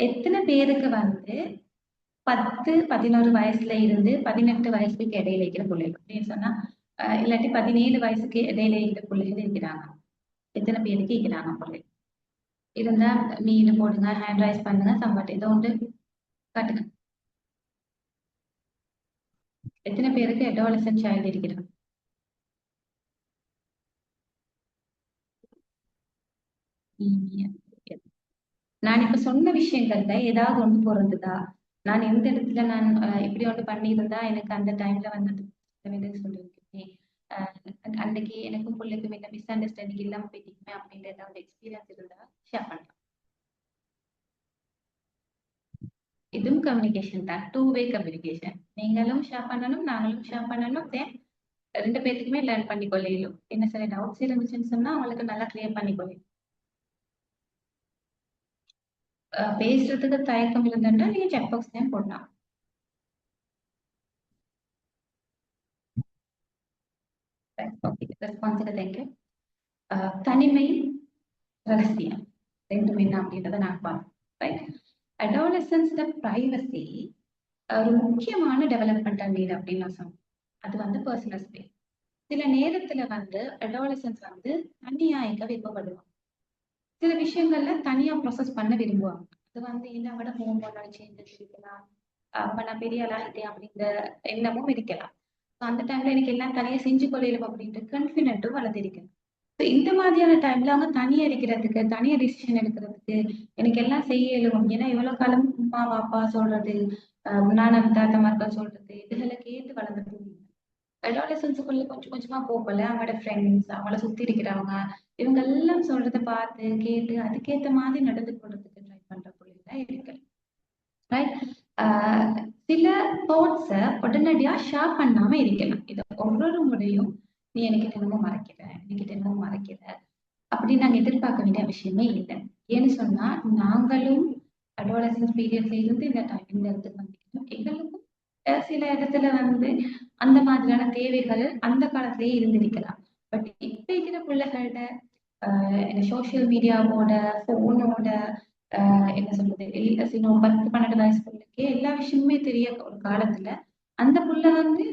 எத்தனை பேருக்கு வந்து 10, 11 வயசுல இருந்து 18 வயசுக்கு இடையில இருக்கிற பிள்ளைகள் அப்படின்னு சொன்னா இல்லாட்டி 17 வயசுக்கு இடையில இருக்கிற பிள்ளைகள் இருக்கிறாங்க. எத்தனை பேருக்கு இருக்கிறாங்க பிள்ளைகள் இருந்தா மீன் போடுங்க, ஹேண்ட் ரைஸ் பண்ணுங்க, சம்பாட் ஏதோ ஒன்று காட்டுங்க. எத்தனை பேருக்கு அடாலசன்ட் சைல்டு இருக்கிறாங்க? நான் இப்ப சொன்ன விஷயங்கள்ல ஏதாவது ஒண்ணு பொருந்துதா? நான் எந்த இடத்துல நான் இப்படி ஒன்று பண்ணியிருந்தா எனக்கு அந்த டைம்ல வந்து சொல்லியிருக்கேன், அன்னைக்கு எனக்கும் பிள்ளைக்கும் என்ன மிஸ் அண்டர்ஸ்டாண்டிங் இல்லாம போயிட்டீங்க அப்படின்ற ஏதாவது எக்ஸ்பீரியன்ஸ் இருந்தா ஷேர் பண்ணலாம். இதுவும் கம்யூனிகேஷன் தான், 2-வே கம்யூனிகேஷன். நீங்களும் ஷேர் பண்ணணும், நாங்களும் ஷேர் பண்ணணும். ரெண்டு பேருக்குமே லேர்ன் பண்ணிக்கொள்ளும். என்ன சில டவுட்ஸ் இருந்துச்சுன்னு சொன்னா அவங்களுக்கு நல்லா கிளியர் பண்ணிக்கொள்ளும். பேசுறதுக்கு தயக்கம் இருந்துட்டா நீங்க செக் பாக்ஸ் தான் போடலாம். ரெஸ்பான்ஸுக்கு தேங்க்யூ. தனிமை ரகசியம் ரெண்டும் என்ன அப்படின்றத நான் பார்ப்பேன். அடாலசன்ஸ்ல பிரைவசி ஒரு முக்கியமான டெவலப்மெண்டல் நீட் அப்படின்னு நான் சொன்னேன். அது வந்து பர்சனல் ஸ்பேஸ். சில நேரத்துல வந்து அடாலசன்ஸ் வந்து தனியா எங்க விருப்பப்படுவாங்க. சில விஷயங்கள்ல தனியா ப்ராசஸ் பண்ண விரும்புவாங்க. அது வந்து என்ன விட ஹோமோனல் சேஞ்சஸ் இருக்கலாம், அப்ப நான் பெரிய ஆளாகிட்டேன் அப்படிங்கிற எண்ணமும் இருக்கலாம். அந்த டைம்ல எனக்கு எல்லாம் தனியா செஞ்சு கொள்ளையிலும் அப்படின்ட்டு கான்ஃபிடென்ட்டும் வளர்த்திருக்கேன். இந்த மாதிரியான டைம்ல அவங்க தனியா இருக்கிறதுக்கு, தனியா டிசிஷன் எடுக்கிறதுக்கு எனக்கு எல்லாம் செய்ய இயலும். ஏன்னா இவ்வளவு காலம் அம்மா அப்பா சொல்றது, நானும் தாத்தா மக்கள் சொல்றது இதுகளை கேட்டு வளர்ந்துட்டு அடாலசன்ஸுக்குள்ள கொஞ்சம் கொஞ்சமா போகல அவங்களோட ஃப்ரெண்ட்ஸ், அவங்கள சுத்தி இருக்கிறவங்க இவங்க எல்லாம் சொல்றதை பார்த்து கேட்டு அதுக்கேற்ற மாதிரி நடந்து கொள்றதுக்கு ட்ரை பண்ற பிள்ளைங்க இருக்கு. ரைட். சில தாட்ஸை உடனடியா ஷேர் பண்ணாம இருக்கலாம். இதை ஒவ்வொரு முறையும் நீ எனக்கு என்னமோ மறைக்கிற, எனக்கு என்னமோ மறைக்கிற அப்படின்னு நாங்க எதிர்பார்க்க வேண்டிய அவசியமே இல்லை. ஏன்னு சொன்னா நாங்களும் அடாலசன்ஸ் பீரியட்ல இருந்து இந்த இடத்துக்கு வந்துட்டோம். எங்களுக்கும் சில இடத்துல வந்து அந்த மாதிரியான தேவைகள் அந்த காலத்திலேயே இருந்திருக்கலாம். பட் இப்ப இருக்கிற பிள்ளைகளோட சோசியல் மீடியாவோட போனோட என்ன சொல்றது, 10, 12 வயசு பிள்ளைக்கே எல்லா விஷயமுமே தெரிய ஒரு காலத்துல அந்த புள்ள வந்து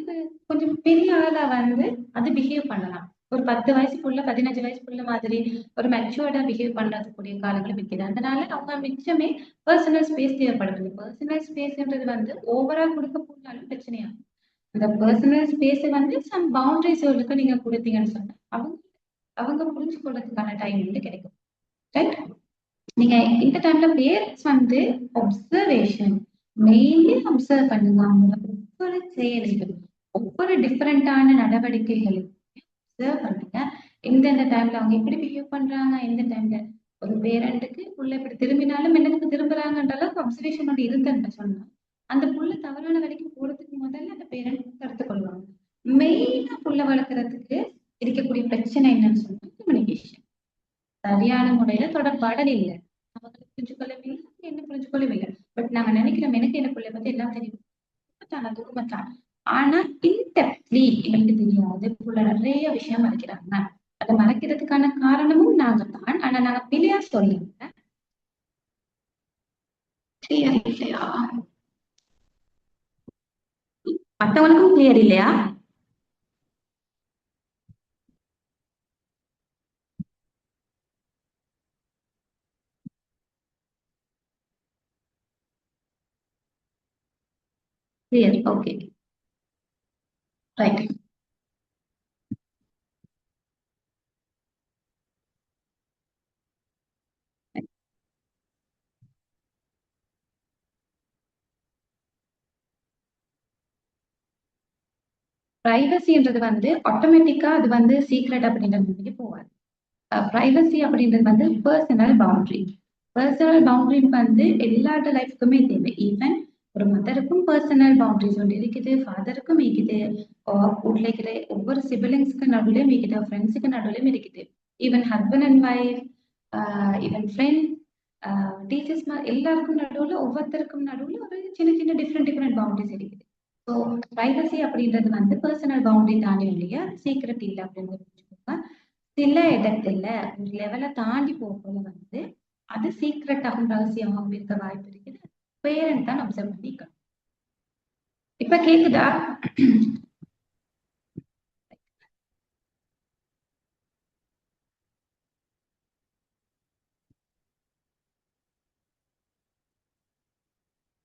கொஞ்சம் பெரிய ஆளா வந்து அது பிஹேவ் பண்ணலாம். ஒரு 10 வயசுக்குள்ள 15 வயசுக்குள்ள மாதிரி ஒரு மெச்சூர்டா பிஹேவ் பண்றதுக்கூடிய காலங்களும் இருக்குது. அதனால அவங்க மிச்சமே பர்சனல் ஸ்பேஸ் தேவைப்படுது. பர்சனல் ஸ்பேஸ்ன்றது வந்து ஓவரா கொடுக்க போனாலும் பிரச்சனையாகும். அந்த பர்சனல் ஸ்பேஸை வந்து சம் பவுண்டரிஸ்களுக்கு நீங்க கொடுத்தீங்கன்னு சொன்னா அவங்க அவங்க புரிஞ்சுக்கொள்றதுக்கான டைம் வந்து கிடைக்கும். ரைட்? நீங்க இந்த டைம்ல பேரண்ட்ஸ் வந்து அப்சர்வேஷன் மெயின்லி அப்சர்வ் பண்ணுங்க. அவங்களோட ஒவ்வொரு செயல்களும் ஒவ்வொரு டிஃபரெண்டான நடவடிக்கைகளும் அப்சர்வ் பண்ணுங்க. எந்தெந்த டைம்ல அவங்க எப்படி பிஹேவ் பண்றாங்க, எந்த டைம்ல ஒரு பேரண்ட்டுக்கு புள்ள இப்படி திரும்பினாலும் என்னதுக்கு திரும்புறாங்கன்ற அளவுக்கு அப்சர்வேஷன் ஒன்று இருந்துன்னு சொன்னா அந்த புள்ள தவறான வரைக்கும் போறதுக்கு முதல்ல அந்த பேரண்ட் கருத்து கொள்வாங்க. மெயினா புள்ள வளர்க்கறதுக்கு இருக்கக்கூடிய பிரச்சனை என்னன்னு சொன்னா கம்யூனிகேஷன். சரியான முறையில தொடர்பாடல் இல்லை. அவங்களுக்கு புரிஞ்சுக்கொள்ளவே இல்லை, என்ன புரிஞ்சுக்கொள்ளவே இல்லை. பட் நாங்க நினைக்கிறோம் எனக்கு என்ன பிள்ளை பத்தி எல்லாம் தெரியும். அது உண்மைதான். ஆனா இன்டெப்த்லி எங்களுக்கு தெரியாது. புள்ள நிறைய விஷயம் மறைக்கிறாங்க. அதை மறைக்கிறதுக்கான காரணமும் நாங்க தான். ஆனா நாங்க பிள்ளையா சொல்லுங்க கிளியர் இல்லையா? மற்றவங்களுக்கும் கிளியர் இல்லையா? கிளியர். Okay, right. பிரைவசின்றது வந்து ஆட்டோமேட்டிக்கா அது வந்து சீக்ரெட் அப்படின்றது போவாது. பிரைவசி அப்படின்றது வந்து பர்சனல் பவுண்டரி. பர்சனல் பவுண்டரி வந்து எல்லாரோட லைஃப்க்குமே தேவை. ஈவன் ஒரு மதருக்கும் பர்சனல் பவுண்டரிஸ் ஒன்று இருக்குது, ஃபாதருக்கும் இருக்குது, வீட்டில் இருக்கிற ஒவ்வொரு சிபிலிங்ஸ்க்கு நடுவுலையும் இருக்குது, ஃப்ரெண்ட்ஸுக்கு நடுவுலையும் இருக்குது. Even husband and wife, even friend, teachers, எல்லாருக்கும் நடுவில் ஒவ்வொருத்தருக்கும் நடுவில் ஒரு சின்ன சின்ன டிஃப்ரெண்ட் பவுண்டரிஸ் இருக்குது. ஸோ பிரைவசி அப்படின்றது வந்து பர்சனல் பவுண்டரி தாண்டி இல்லையா, சீக்ரெட் இல்லை அப்படின்னு புரிஞ்சுக்கோங்க. சில இடத்துல ஒரு லெவலை தாண்டி போகல வந்து அது சீக்ரெட்டாகவும் ரகசியமாகவும் இருக்க வாய்ப்பு இருக்குது. பேரண்ட் தான் அப்சர்வ் பண்ணிக்கணும். இப்ப கேக்குதா?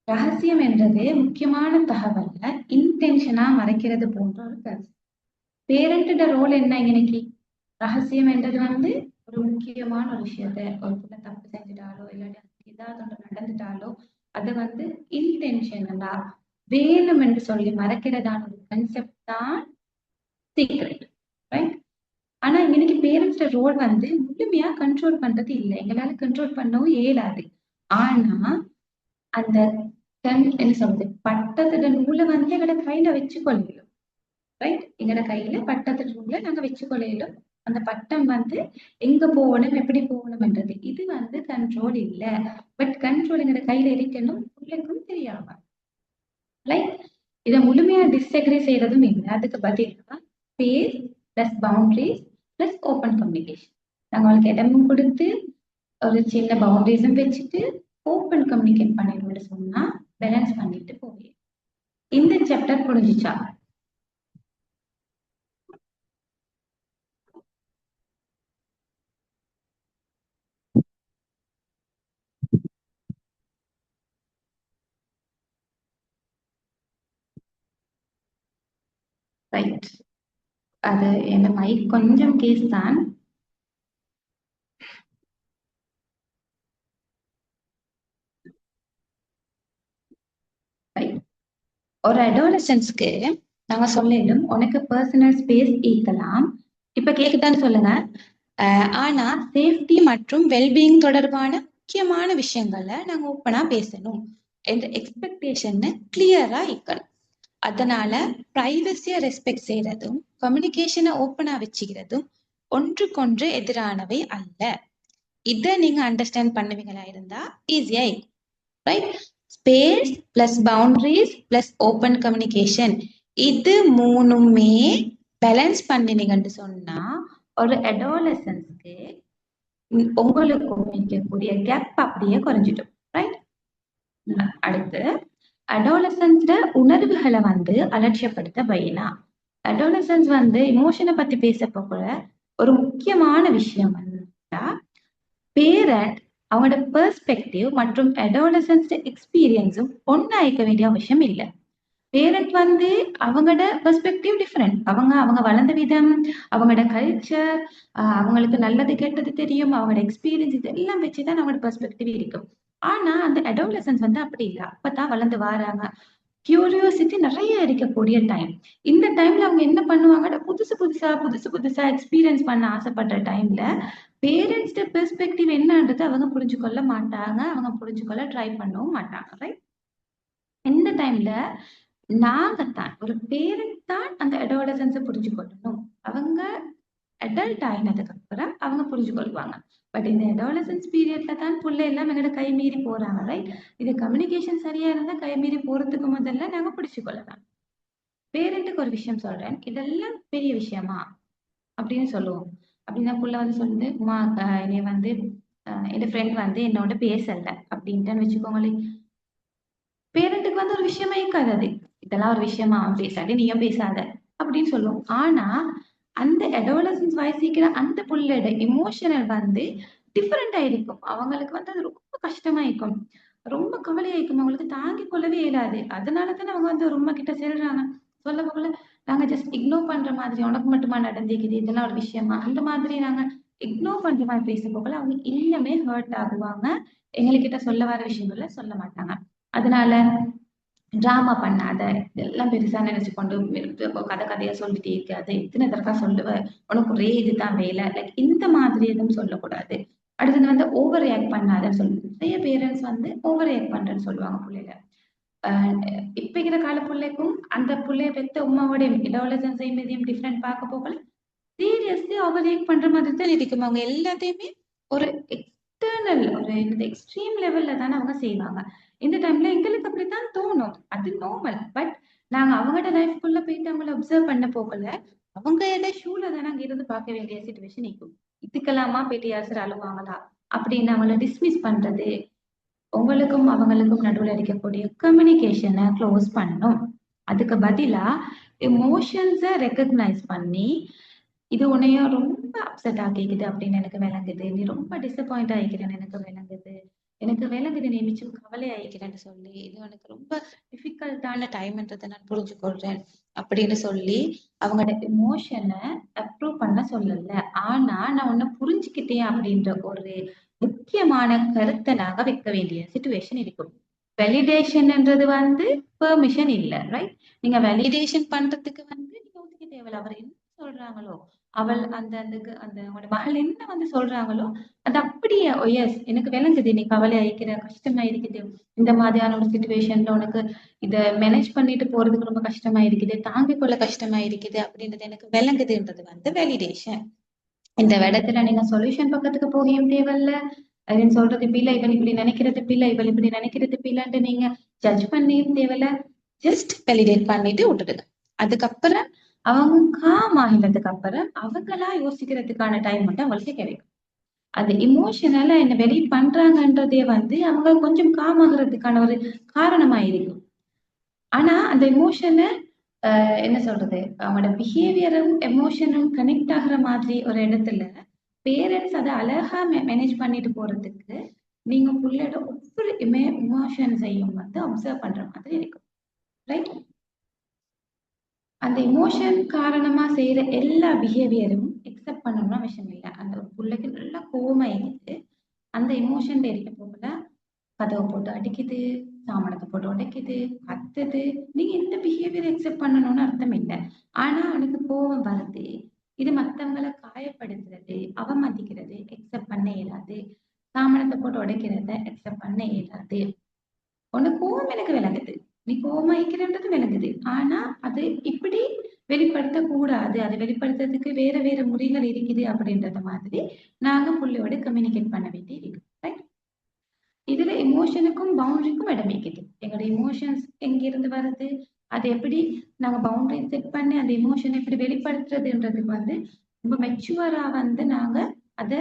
ரகசியம் என்றது முக்கியமான தகவல்ல இன்டென்ஷனா மறைக்கிறது போன்ற ஒரு கருத்து. பேரண்டோட ரோல் என்ன இன்னைக்கு? ரகசியம் என்றது வந்து ஒரு முக்கியமான ஒரு விஷயத்த ஒரு புள்ள தப்பு செஞ்சுட்டாலோ இல்லாட்டி ஏதாவது ஒன்று நடந்துட்டாலோ அதை வந்து இன்டென்ஷனலா வேணும் என்று சொல்லி மறைக்கிறதான ஒரு கன்செப்ட் தான் சீக்ரெட். ரைட்? ஆனா இன்னைக்கு பேரண்ட்ஸ் ரோல் வந்து முழுமையா கண்ட்ரோல் பண்றது இல்லை. எங்களால கண்ட்ரோல் பண்ணவும் இயலாது. ஆனா அந்த என்ன சொல்றது, பட்டத்தோட நூலை வந்து எங்களோட கையில வச்சுக்கொள்ளும். ரைட்? எங்களோட கையில பட்டத்தோட நூலை நாங்க வச்சுக்கொள்ளும். அந்த பட்டம் வந்து எங்க போகணும் எப்படி போகணும்ன்றது இது வந்து கண்ட்ரோல் இல்லை. பட் கண்ட்ரோல் எங்களோட கையில இருக்கணும், பிள்ளைக்கும் தெரியாம. ரைட்? இதை முழுமையா டிஸ்அக்ரி செய்யறதும் இல்லை. அதுக்கு பதிலா space plus boundaries plus open communication. நாங்க அவங்களுக்கு இடமும் கொடுத்து ஒரு சின்ன பவுண்டரிஸும் வச்சுட்டு ஓப்பன் கம்யூனிகேட் பண்ணிடுவோம்னு சொன்னா பேலன்ஸ் பண்ணிட்டு போவேன். இந்த சாப்டர் புரிஞ்சுச்சா? ரைட். அது என்ன மைக் கொஞ்சம் கேஸ் தான். ஒரு அடாலசன்ஸ்க்கு நாங்க சொல்லலும் உனக்கு பர்சனல் ஸ்பேஸ் ஈக்கலாம். இப்ப கேக்குதான்னு சொல்லுங்க. ஆனா சேஃப்டி மற்றும் வெல்பீயிங் தொடர்பான முக்கியமான விஷயங்களை நாங்க ஓப்பனா பேசணும். என்ற எக்ஸ்பெக்டேஷன் கிளியரா இருக்கணும். அதனால பிரைவசியை ரெஸ்பெக்ட் செய்யறதும் கம்யூனிகேஷனை ஓப்பனா வச்சுக்கிறதும் ஒன்றுக்கொன்று எதிரானவை அல்ல. இதை நீங்க அண்டர்ஸ்டாண்ட் பண்ணுவீங்களா இருந்தா ஈஸியா இருக்கும். Right? Space plus boundaries plus open communication இது மூணுமே பேலன்ஸ் பண்ணினீங்கன்னு சொன்னா ஒரு அடாலசன்ஸ்க்கு உங்களுக்கு இருக்கக்கூடிய கேப் அப்படியே குறைஞ்சிடும். ரைட்? அடுத்து அடோலசன்ஸ்ல உணர்வுகளை வந்து அலட்சியப்படுத்த பயினா. அடோலசன்ஸ் வந்து இமோஷனை பத்தி பேசப்போ கூட ஒரு முக்கியமான விஷயம் வந்துட்டா பேரண்ட் அவங்களோட பெர்ஸ்பெக்டிவ் மற்றும் அடோலசன்ஸ் எக்ஸ்பீரியன்ஸும் ஒன்னாய்க்க வேண்டிய அவசியம் இல்லை. பேரண்ட் வந்து அவங்களோட பெர்ஸ்பெக்டிவ் டிஃப்ரெண்ட். அவங்க வளர்ந்த விதம், அவங்களோட கல்ச்சர், அவங்களுக்கு நல்லது கெட்டது தெரியும், அவங்களோட எக்ஸ்பீரியன்ஸ் இதெல்லாம் வச்சுதான் அவங்களோட பெர்ஸ்பெக்டிவ் இருக்கும். ஆனா அந்த அடோலசன்ஸ் வந்து அப்படி இல்லை. அப்பதான் வளர்ந்து வராங்க, கியூரியோசிட்டி நிறைய இருக்கக்கூடிய டைம். இந்த டைம்ல அவங்க என்ன பண்ணுவாங்கன்னா புதுசு புதுசா எக்ஸ்பீரியன்ஸ் பண்ண ஆசைப்படுற டைம்ல பேரண்ட்ஸ் பெர்ஸ்பெக்டிவ் என்னன்றது அவங்க புரிஞ்சுக்கொள்ள மாட்டாங்க, அவங்க புரிஞ்சுக்கொள்ள ட்ரை பண்ணவும் மாட்டாங்க. ரைட்? இந்த டைம்ல நாங்க தான் ஒரு பேரண்ட் தான் அந்த அடோலசன்ஸை புரிஞ்சுக்கொள்ளணும். அவங்க அடல்ட் ஆயினதுக்கு அப்புறம் அவங்க புரிஞ்சு கொள்வாங்க. பட் இந்த அடாலசன்ஸ் பீரியட்ல தான் புள்ள எல்லாம் எங்களோட கை மீறி போறாங்க. ரைட்? இது கம்யூனிகேஷன் சரியா இருந்தா கை மீறி போறதுக்கு முதல்ல நாங்க பிடிச்சு கொள்ளலாம். பேரண்ட்டுக்கு ஒரு விஷயம் சொல்றேன், இதெல்லாம் பெரிய விஷயமா அப்படின்னு சொல்லுவோம். அப்படின்னா புள்ள வந்து சொல்லுது, உமா என்னைய வந்து என் ஃப்ரெண்ட் வந்து என்னோட பேசல அப்படின்ட்டு வச்சுக்கோங்களேன். பேரண்ட்டுக்கு வந்து ஒரு விஷயமா இருக்காது அது. இதெல்லாம் ஒரு விஷயமா, அவன் பேசாதே நீயும் பேசாத அப்படின்னு சொல்லுவோம். ஆனா அந்த அடோலசன்ஸ் வயசிக்கிற அந்த புள்ளோட எமோஷனல் வந்து டிஃப்ரெண்டா இருக்கும். அவங்களுக்கு வந்து அது ரொம்ப கஷ்டமா இருக்கும், ரொம்ப கவலையா இருக்கும், அவங்களுக்கு தாங்கிக் கொள்ளவே இயலாது. அதனாலதானே அவங்க வந்து ரொம்ப கிட்ட செல்றாங்க. சொல்ல போகல நாங்க ஜஸ்ட் இக்னோர் பண்ற மாதிரி, உனக்கு மட்டுமா நடந்துக்குது, இதெல்லாம் ஒரு விஷயமா, அந்த மாதிரி நாங்க இக்னோர் பண்ற மாதிரி பேச போகல அவங்க இன்னுமே ஹர்ட் ஆகுவாங்க. எங்ககிட்ட சொல்ல வர விஷயங்கள சொல்ல மாட்டாங்க. அதனால டிராமா பண்ணாத, இதெல்லாம் பெருசா நினைச்சு கொண்டு கதை கதையா சொல்லிட்டே இருக்காது, எத்தனை தடவை சொல்லுவ, உனக்கு ஒரே இதுதான் வேலை, லைக் இந்த மாதிரி எதுவும் சொல்லக்கூடாது. அடுத்தது வந்து ஓவர் ரியாக்ட் பண்ணாதன்னு சொல்லுது. நிறைய பேரண்ட்ஸ் வந்து ஓவர் ரியாக்ட் பண்றேன்னு சொல்லுவாங்க பிள்ளைல. இப்ப இருக்கிற கால பிள்ளைக்கும் அந்த பிள்ளைய பெத்த உமாவோட அடாலசன்ஸையும் இதையும் டிஃப்ரெண்ட் பார்க்க போகல சீரியஸ்லி ஓவர் ரியாக்ட் பண்ற மாதிரி தான் இருக்கும். அவங்க எல்லாத்தையுமே ஒரு எக்ஸ்டர்னல் ஒரு எக்ஸ்ட்ரீம் லெவல்ல தானே அவங்க செய்வாங்க. இந்த டைம்ல எங்களுக்கு அப்படித்தான் தோணும், அது நார்மல். பட் நாங்க அவங்களோட லைஃப்குள்ள போயிட்டு அவங்கள அப்சர்வ் பண்ண போகல, அவங்களோட ஷூல தான் நாங்க இருந்து பார்க்க வேண்டிய சிச்சுவேஷன் இருக்கும். இதுக்கெல்லாமா போயிட்டு யாரும் அழுவாங்களா அப்படின்னு அவங்கள டிஸ்மிஸ் பண்றது உங்களுக்கும் அவங்களுக்கும் நடுவுல இருக்கக்கூடிய கம்யூனிகேஷனை க்ளோஸ் பண்ணும். அதுக்கு பதிலா எமோஷன்ஸை ரெக்கக்னைஸ் பண்ணி, இது உன்னைய ரொம்ப அப்செட் ஆக்கிக்குது அப்படின்னு எனக்கு விளங்குது, நீ ரொம்ப டிசப்பாயிண்ட் ஆகிக்கிறேன்னு எனக்கு விளங்குது நீ மிச்சம் கவலை ஆகிக்கிறேன்னு சொல்லி, இது உனக்கு ரொம்ப டிஃபிகல்ட்டான டைம்ன்றதை நான் புரிஞ்சுக்கொள்றேன் அப்படின்னு சொல்லி அவங்களோட எமோஷனை அப்ரூவ் பண்ண சொல்லல. ஆனா நான் உன்னை புரிஞ்சுக்கிட்டேன் அப்படின்ற ஒரு முக்கியமான கருத்தை நாங்க வைக்க வேண்டிய சிச்சுவேஷன் இருக்கும். வெலிடேஷன்ன்றது வந்து பெர்மிஷன் இல்ல. ரைட்? நீங்க வெலிடேஷன் பண்றதுக்கு வந்து நீங்க ஒதுக்க தேவையில்ல. அவர் என்ன சொல்றாங்களோ, அவள் அந்த அந்த அந்த உங்களோட மகள் என்ன வந்து சொல்றாங்களோ அது அப்படியே எஸ் எனக்கு விளங்குது, நீ கவலை ஆயிக்கிற, கஷ்டமா இருக்குது, இந்த மாதிரியான ஒரு சிச்சுவேஷன்ல உனக்கு இத மேனேஜ் பண்ணிட்டு போறதுக்கு ரொம்ப கஷ்டமா இருக்குது, தாங்கிக் கொள்ள கஷ்டமா இருக்குது அப்படின்றது எனக்கு விளங்குதுன்றது வந்து வெலிடேஷன். இந்த இடத்துல நீங்க சொல்யூஷன் பக்கத்துக்கு போகவும் தேவையில்ல, அப்படின்னு சொல்றது பிள்ளை, இவன் இப்படி நினைக்கிறது பிள்ளை, இவள் இப்படி நினைக்கிறது பிள்ளைன்ட்டு நீங்க ஜட்ஜ் பண்ணியும் தேவையில்ல. ஜஸ்ட் வெலிடேட் பண்ணிட்டு விட்டுடுங்க. அதுக்கப்புறம் அவங்க காம் ஆகினதுக்கு அப்புறம் அவங்களா யோசிக்கிறதுக்கான டைம் மட்டும் அவங்களுக்கு கிடைக்கும். அந்த இமோஷனலா என்ன வெளி பண்றாங்கன்றதே வந்து அவங்க கொஞ்சம் காம் ஆகுறதுக்கான ஒரு காரணமா இருக்கும். ஆனா அந்த இமோஷனை என்ன சொல்றது, அவங்களோட பிஹேவியரும் எமோஷனும் கனெக்ட் ஆகுற மாதிரி ஒரு இடத்துல பேரண்ட்ஸ் அதை அழகா மேனேஜ் பண்ணிட்டு போறதுக்கு நீங்க புள்ளையோட ஒவ்வொரு இமோஷன்ஸையும் வந்து அப்சர்வ் பண்ற மாதிரி இருக்கும். ரைட்? அந்த இமோஷன் காரணமா செய்யற எல்லா பிஹேவியரும் எக்ஸெப்ட் பண்ணணும்னா விஷயம் இல்லை. அந்த ஒரு பிள்ளைக்கு நல்லா கோவமா இருக்குது, அந்த எமோஷன்ல இருக்க போகல கதவை போட்டு அடிக்குது, சாமானத்தை போட்டு உடைக்குது, கத்துது, நீங்க இந்த பிஹேவியர் எக்ஸெப்ட் பண்ணணும்னு அர்த்தம் இல்லை. ஆனா அவனுக்கு கோவம் வருது, இது மத்தவங்களை காயப்படுத்துறது, அவமதிக்கிறது எக்ஸெப்ட் பண்ண இயலாது, சாமானத்தை போட்டு உடைக்கிறத எக்ஸெப்ட் பண்ண இயலாது. உனக்கு கோவம் எனக்கு விளங்குது, நீ கோவமா இருக்கிறன்றது விளங்குது, ஆனா அது இப்படி வெளிப்படுத்த கூடாது, அதை வெளிப்படுத்துறதுக்கு வேற வேற முறைகள் இருக்குது அப்படின்றத மாதிரி நாங்க புள்ளையோட கம்யூனிகேட் பண்ண வேண்டி இருக்கு. ரைட்? இதுல எமோஷனுக்கும் பவுண்டரிக்கும் இடம் இருக்குது. எங்களோட எமோஷன்ஸ் எங்க இருந்து வருது, அது எப்படி நாங்க பவுண்டரி செட் பண்ணி அந்த எமோஷனை எப்படி வெளிப்படுத்துறதுன்றதுக்கு வந்து ரொம்ப மெச்சுவரா வந்து நாங்க அதை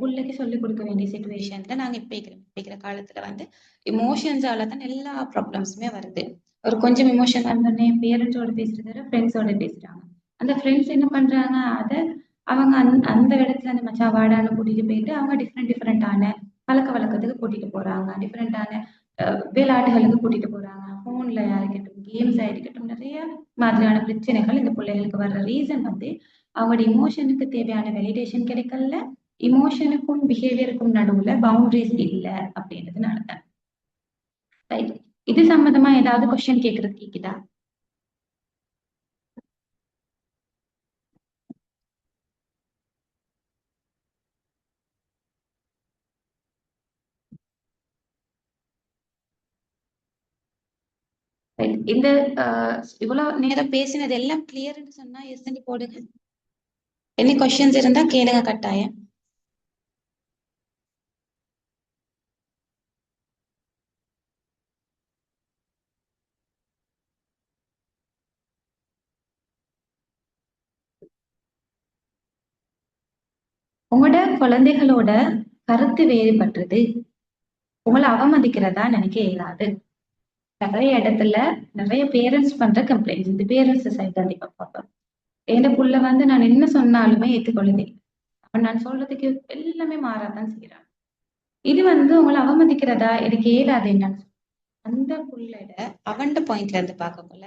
பிள்ளைக்கு சொல்லிக் கொடுக்க வேண்டிய சுச்சுவேஷன்ல நாங்க இப்ப காலத்துல வந்து இமோஷன்ஸால தான் எல்லா ப்ராப்ளம்ஸுமே வருது. ஒரு கொஞ்சம் இமோஷன் வந்தோடனே பேரண்ட்ஸோட பேசுறத ஃப்ரெண்ட்ஸோட பேசுறாங்க. அந்த ஃப்ரெண்ட்ஸ் என்ன பண்றாங்க, அதை அவங்க அந்த இடத்துல அந்த மச்சான் வாடான்னு கூட்டிட்டு போயிட்டு அவங்க டிஃப்ரெண்டான பழக்க வழக்கத்துக்கு கூட்டிட்டு போறாங்க. டிஃப்ரெண்டான விளையாட்டுகளுக்கு கூட்டிட்டு போறாங்க. போன்ல இருக்கட்டும், கேம்ஸா இருக்கட்டும், நிறைய மாதிரியான பிரச்சனைகள் இந்த பிள்ளைகளுக்கு வர்ற ரீசன் வந்து அவங்களோட இமோஷனுக்கு தேவையான வெலிடேஷன் கிடைக்கல, இமோஷனுக்கும் பிஹேவியருக்கும் நடுவுல பவுண்டரிஸ் இல்ல அப்படின்றதுனால தான். ரைட். இது சம்பந்தமா ஏதாவது கொஸ்டின் கேக்குறது கேக்குதா? இந்த இவ்வளவு நேரம் பேசினது எல்லாம் கிளியர்னு சொன்னா எஸ் போடுங்க. என்ன கொஸ்டின்ஸ் இருந்தா கேளுங்க கட்டாயம். உங்களோட குழந்தைகளோட கருத்து வேறுபடுறது உங்களை அவமதிக்கிறதா நினைக்க இயலாது. நிறைய இடத்துல நிறைய பேரண்ட்ஸ் பண்ற கம்ப்ளைண்ட்ஸ், இந்த பேரண்ட்ஸ் சைட் தான் பார்ப்போம். என் புள்ள வந்து நான் என்ன சொன்னாலுமே ஏற்றுக்கொள்ளுதே, அவன் நான் சொல்றதுக்கு எல்லாமே மாறாதான் செய்யறான். இது வந்து உங்களை அவமதிக்கிறதா எனக்கு ஏதாது என்னன்னு அந்த புள்ளோட அவன் பாயிண்ட்ல இருந்து பார்க்க போல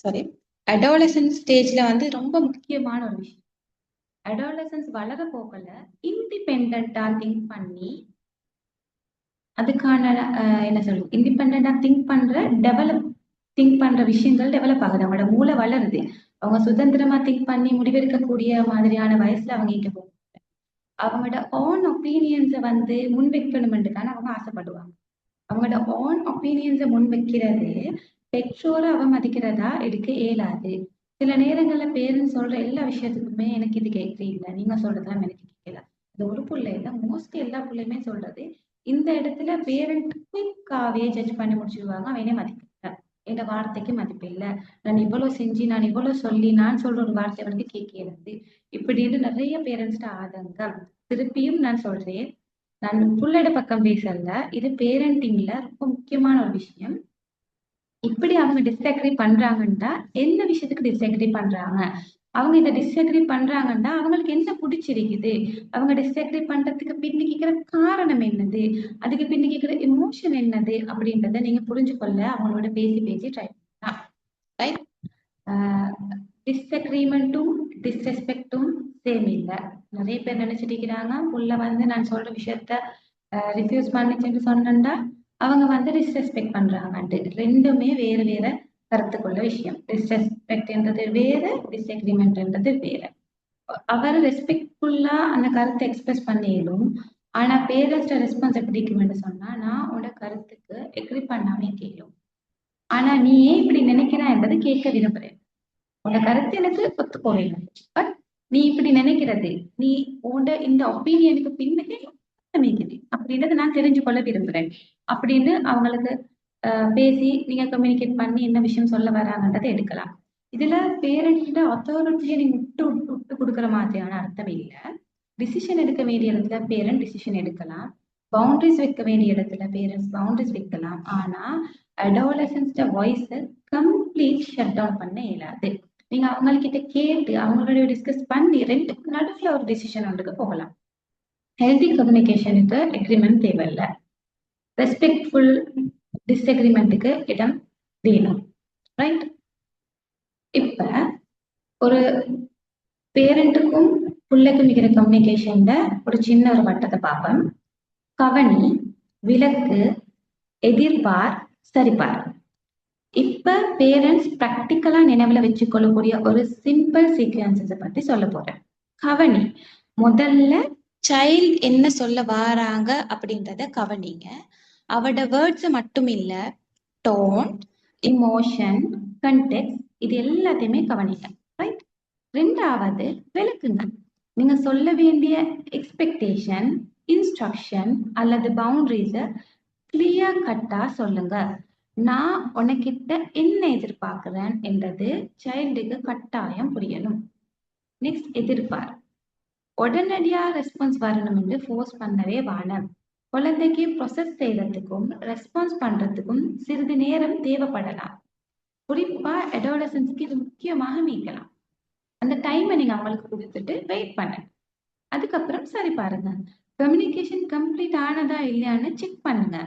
சாரி அடாலசன்ஸ் ஸ்டேஜ்ல வந்து ரொம்ப முக்கியமான ஒரு விஷயம். அடாலசன்ஸ் வளர போகல இண்டிபெண்டா திங்க் பண்ணி அதுக்கான என்ன சொல்றது இண்டிபெண்டா திங்க் பண்ற விஷயங்கள் டெவலப் ஆகுது. அவங்களோட மூளை வளருது. அவங்க சுதந்திரமா திங்க் பண்ணி முடிவெடுக்கக்கூடிய மாதிரியான வயசுல அவங்க இங்க போகும். அவங்களோட ஓன் ஒப்பீனியன்ஸை வந்து முன்வைக்கணுமென்றுதான் அவங்க ஆசைப்படுவாங்க. அவங்களோட ஓன் ஒப்பீனியன்ஸை முன் வைக்கிறது பெற்றோரை அவமதிக்கிறதா எடுக்க இயலாது. சில நேரங்கள்ல பேரண்ட்ஸ் சொல்ற எல்லா விஷயத்துக்குமே எனக்கு இது கேட்க இல்லை, நீங்க சொல்றதெல்லாம் எனக்கு கேட்கல. அது ஒரு பிள்ளைல மோஸ்ட்லி எல்லா பிள்ளையுமே சொல்றது இந்த இடத்துல பேரண்ட் குயிக்காவே ஜட்ஜ் பண்ணி முடிச்சிருவாங்க. அவனே மதிக்கல, இந்த வார்த்தைக்கு மதிப்பு இல்லை, நான் இவ்வளவு செஞ்சு நான் இவ்வளவு சொல்லி நான் சொல்ற ஒரு வார்த்தை வந்து கேட்கிறது இப்படின்னு நிறைய பேரண்ட்ஸ்ட ஆதங்கம். திருப்பியும் நான் சொல்றேன், நான் புள்ளட பக்கம் பேசல, இது பேரண்டிங்ல ரொம்ப முக்கியமான ஒரு விஷயம். இப்படி அவங்க டிஸ்அக்ரி பண்றாங்கன்னா எந்த விஷயத்துக்கு டிஸ்அக்ரி பண்றாங்க, அவங்க இதை டிஸ்அக்ரி பண்றாங்கன்னா அவங்களுக்கு என்ன பிடிச்சிருக்குது, அவங்க டிஸ்அக்ரி பண்றதுக்கு பின்னிக்கிற காரணம் என்னது, அதுக்கு பின்னிக்கிற எமோஷன் என்னது அப்படின்றத நீங்க புரிஞ்சு கொள்ள அவங்களோட பேசி ட்ரை பண்ணலாம். ரைட். டிஸ்அக்ரிமெண்ட்டும் டிஸ்ரெஸ்பெக்டும் சேம் இல்லை. நிறைய பேர் நினைச்சிட்டு இருக்கிறாங்க புள்ள வந்து நான் சொல்ற விஷயத்த ரிஃப்யூஸ் பண்ணிச்சுன்னு சொன்னா அவங்க வந்து டிஸ்ரெஸ்பெக்ட் பண்றாங்கன்ட்டு. ரெண்டுமே வேற வேற கருத்துக்குள்ள விஷயம். டிஸ்ரெஸ்பெக்ட்ன்றது வேற, டிஸ்அக்ரிமெண்ட்ன்றது வேற. அவர் ரெஸ்பெக்ட்ஃபுல்லா அந்த கருத்தை எக்ஸ்பிரஸ் பண்ணிடும். ஆனா பேரண்ட்ஸ் ரெஸ்பான்ஸ் எப்படி இருக்குன்னு சொன்னா, நான் உன்னோட கருத்துக்கு எக்ரி பண்ணாமே கேட்கும், ஆனா நீ ஏன் இப்படி நினைக்கிறா என்பது கேட்க விரும்புறேன். உன்னோட கருத்து எனக்கு ஒத்து போகல, பட் நீ இப்படி நினைக்கிறது, நீ உன்னோட இந்த ஒப்பீனியனுக்கு பின்னே அப்படின்றத நான் தெரிஞ்சு கொள்ள விரும்புறேன் அப்படின்னு அவங்களுக்கு பேசி நீங்க கம்யூனிகேட் பண்ணி என்ன விஷயம் சொல்ல வராங்கன்றதை எடுக்கலாம். இதுல பேரண்ட அத்தாரிட்டியை நீங்க விட்டு கொடுக்குற மாதிரியான அர்த்தம் இல்லை. டிசிஷன் எடுக்க வேண்டிய இடத்துல பேரண்ட் டிசிஷன் எடுக்கலாம், பவுண்டரிஸ் வைக்க வேண்டிய இடத்துல பேரண்ட்ஸ் பவுண்டரிஸ் வைக்கலாம். ஆனா அடாலசன்ஸ் வாய்ஸை கம்ப்ளீட் ஷட் டவுன் பண்ண இயலாது. நீங்க அவங்ககிட்ட கேட்டு அவங்களோட டிஸ்கஸ் பண்ணி ரெண்டுக்கு நடுவுல ஒரு டிசிஷன் ஒன்றுக்கு போகலாம். ஹெல்தி கம்யூனிகேஷனுக்கு அக்ரிமெண்ட் தேவையில்லை, ரெஸ்பெக்ட்ஃபுல் டிஸ்அக்ரிமெண்ட்டுக்கு இடம் வேணும். ரைட். இப்ப ஒரு பேரண்ட்டுக்கும் பிள்ளைக்கும் இருக்கிற கம்யூனிகேஷன்ல ஒரு சின்ன ஒரு வட்டத்தை பார்ப்போம். கவனி, விலக்கு, எதிர்பார், சரிபார். இப்ப பேரண்ட்ஸ் பிராக்டிக்கலா நினைவுல வச்சுக்கொள்ளக்கூடிய ஒரு சிம்பிள் சீக்வன்சஸை பத்தி சொல்ல போறேன். கவனி, முதல்ல சைல்ட் என்ன சொல்ல வாராங்க அப்படின்றத கவனிங்க. அவட வேர்ட்ஸ் மட்டும் இல்ல, டோன், இமோஷன், கண்டெக்ஸ்ட், இது எல்லாத்தையுமே கவனிங்க. ரைட். ரெண்டாவது விளக்குங்க. நீங்க சொல்ல வேண்டிய எக்ஸ்பெக்டேஷன், இன்ஸ்ட்ரக்ஷன் அல்லது பவுண்டரிஸ கிளியர் கட்டா சொல்லுங்க. நான் உனக்கிட்ட என்ன எதிர்பார்க்கிறேன் என்றது சைல்டுக்கு கட்டாயம் புரியணும். நெக்ஸ்ட் எதிர்பார். உடனடியா ரெஸ்பான்ஸ் வரணும்னு ஃபோர்ஸ் பண்ணவே வேணாம். குழந்தைக்கு ப்ரொசஸ் செய்யறதுக்கும் ரெஸ்பான்ஸ் பண்றதுக்கும் சிறிது நேரம் தேவைப்படலாம். குறிப்பா அடாலசன்ஸ்க்கு இது முக்கியமாக நீக்கலாம். அந்த டைமை நீங்க அவங்களுக்கு கொடுத்துட்டு வெயிட் பண்ணுங்க. அதுக்கப்புறம் சரி பாருங்க, கம்யூனிகேஷன் கம்ப்ளீட் ஆனதா இல்லையான்னு செக் பண்ணுங்க.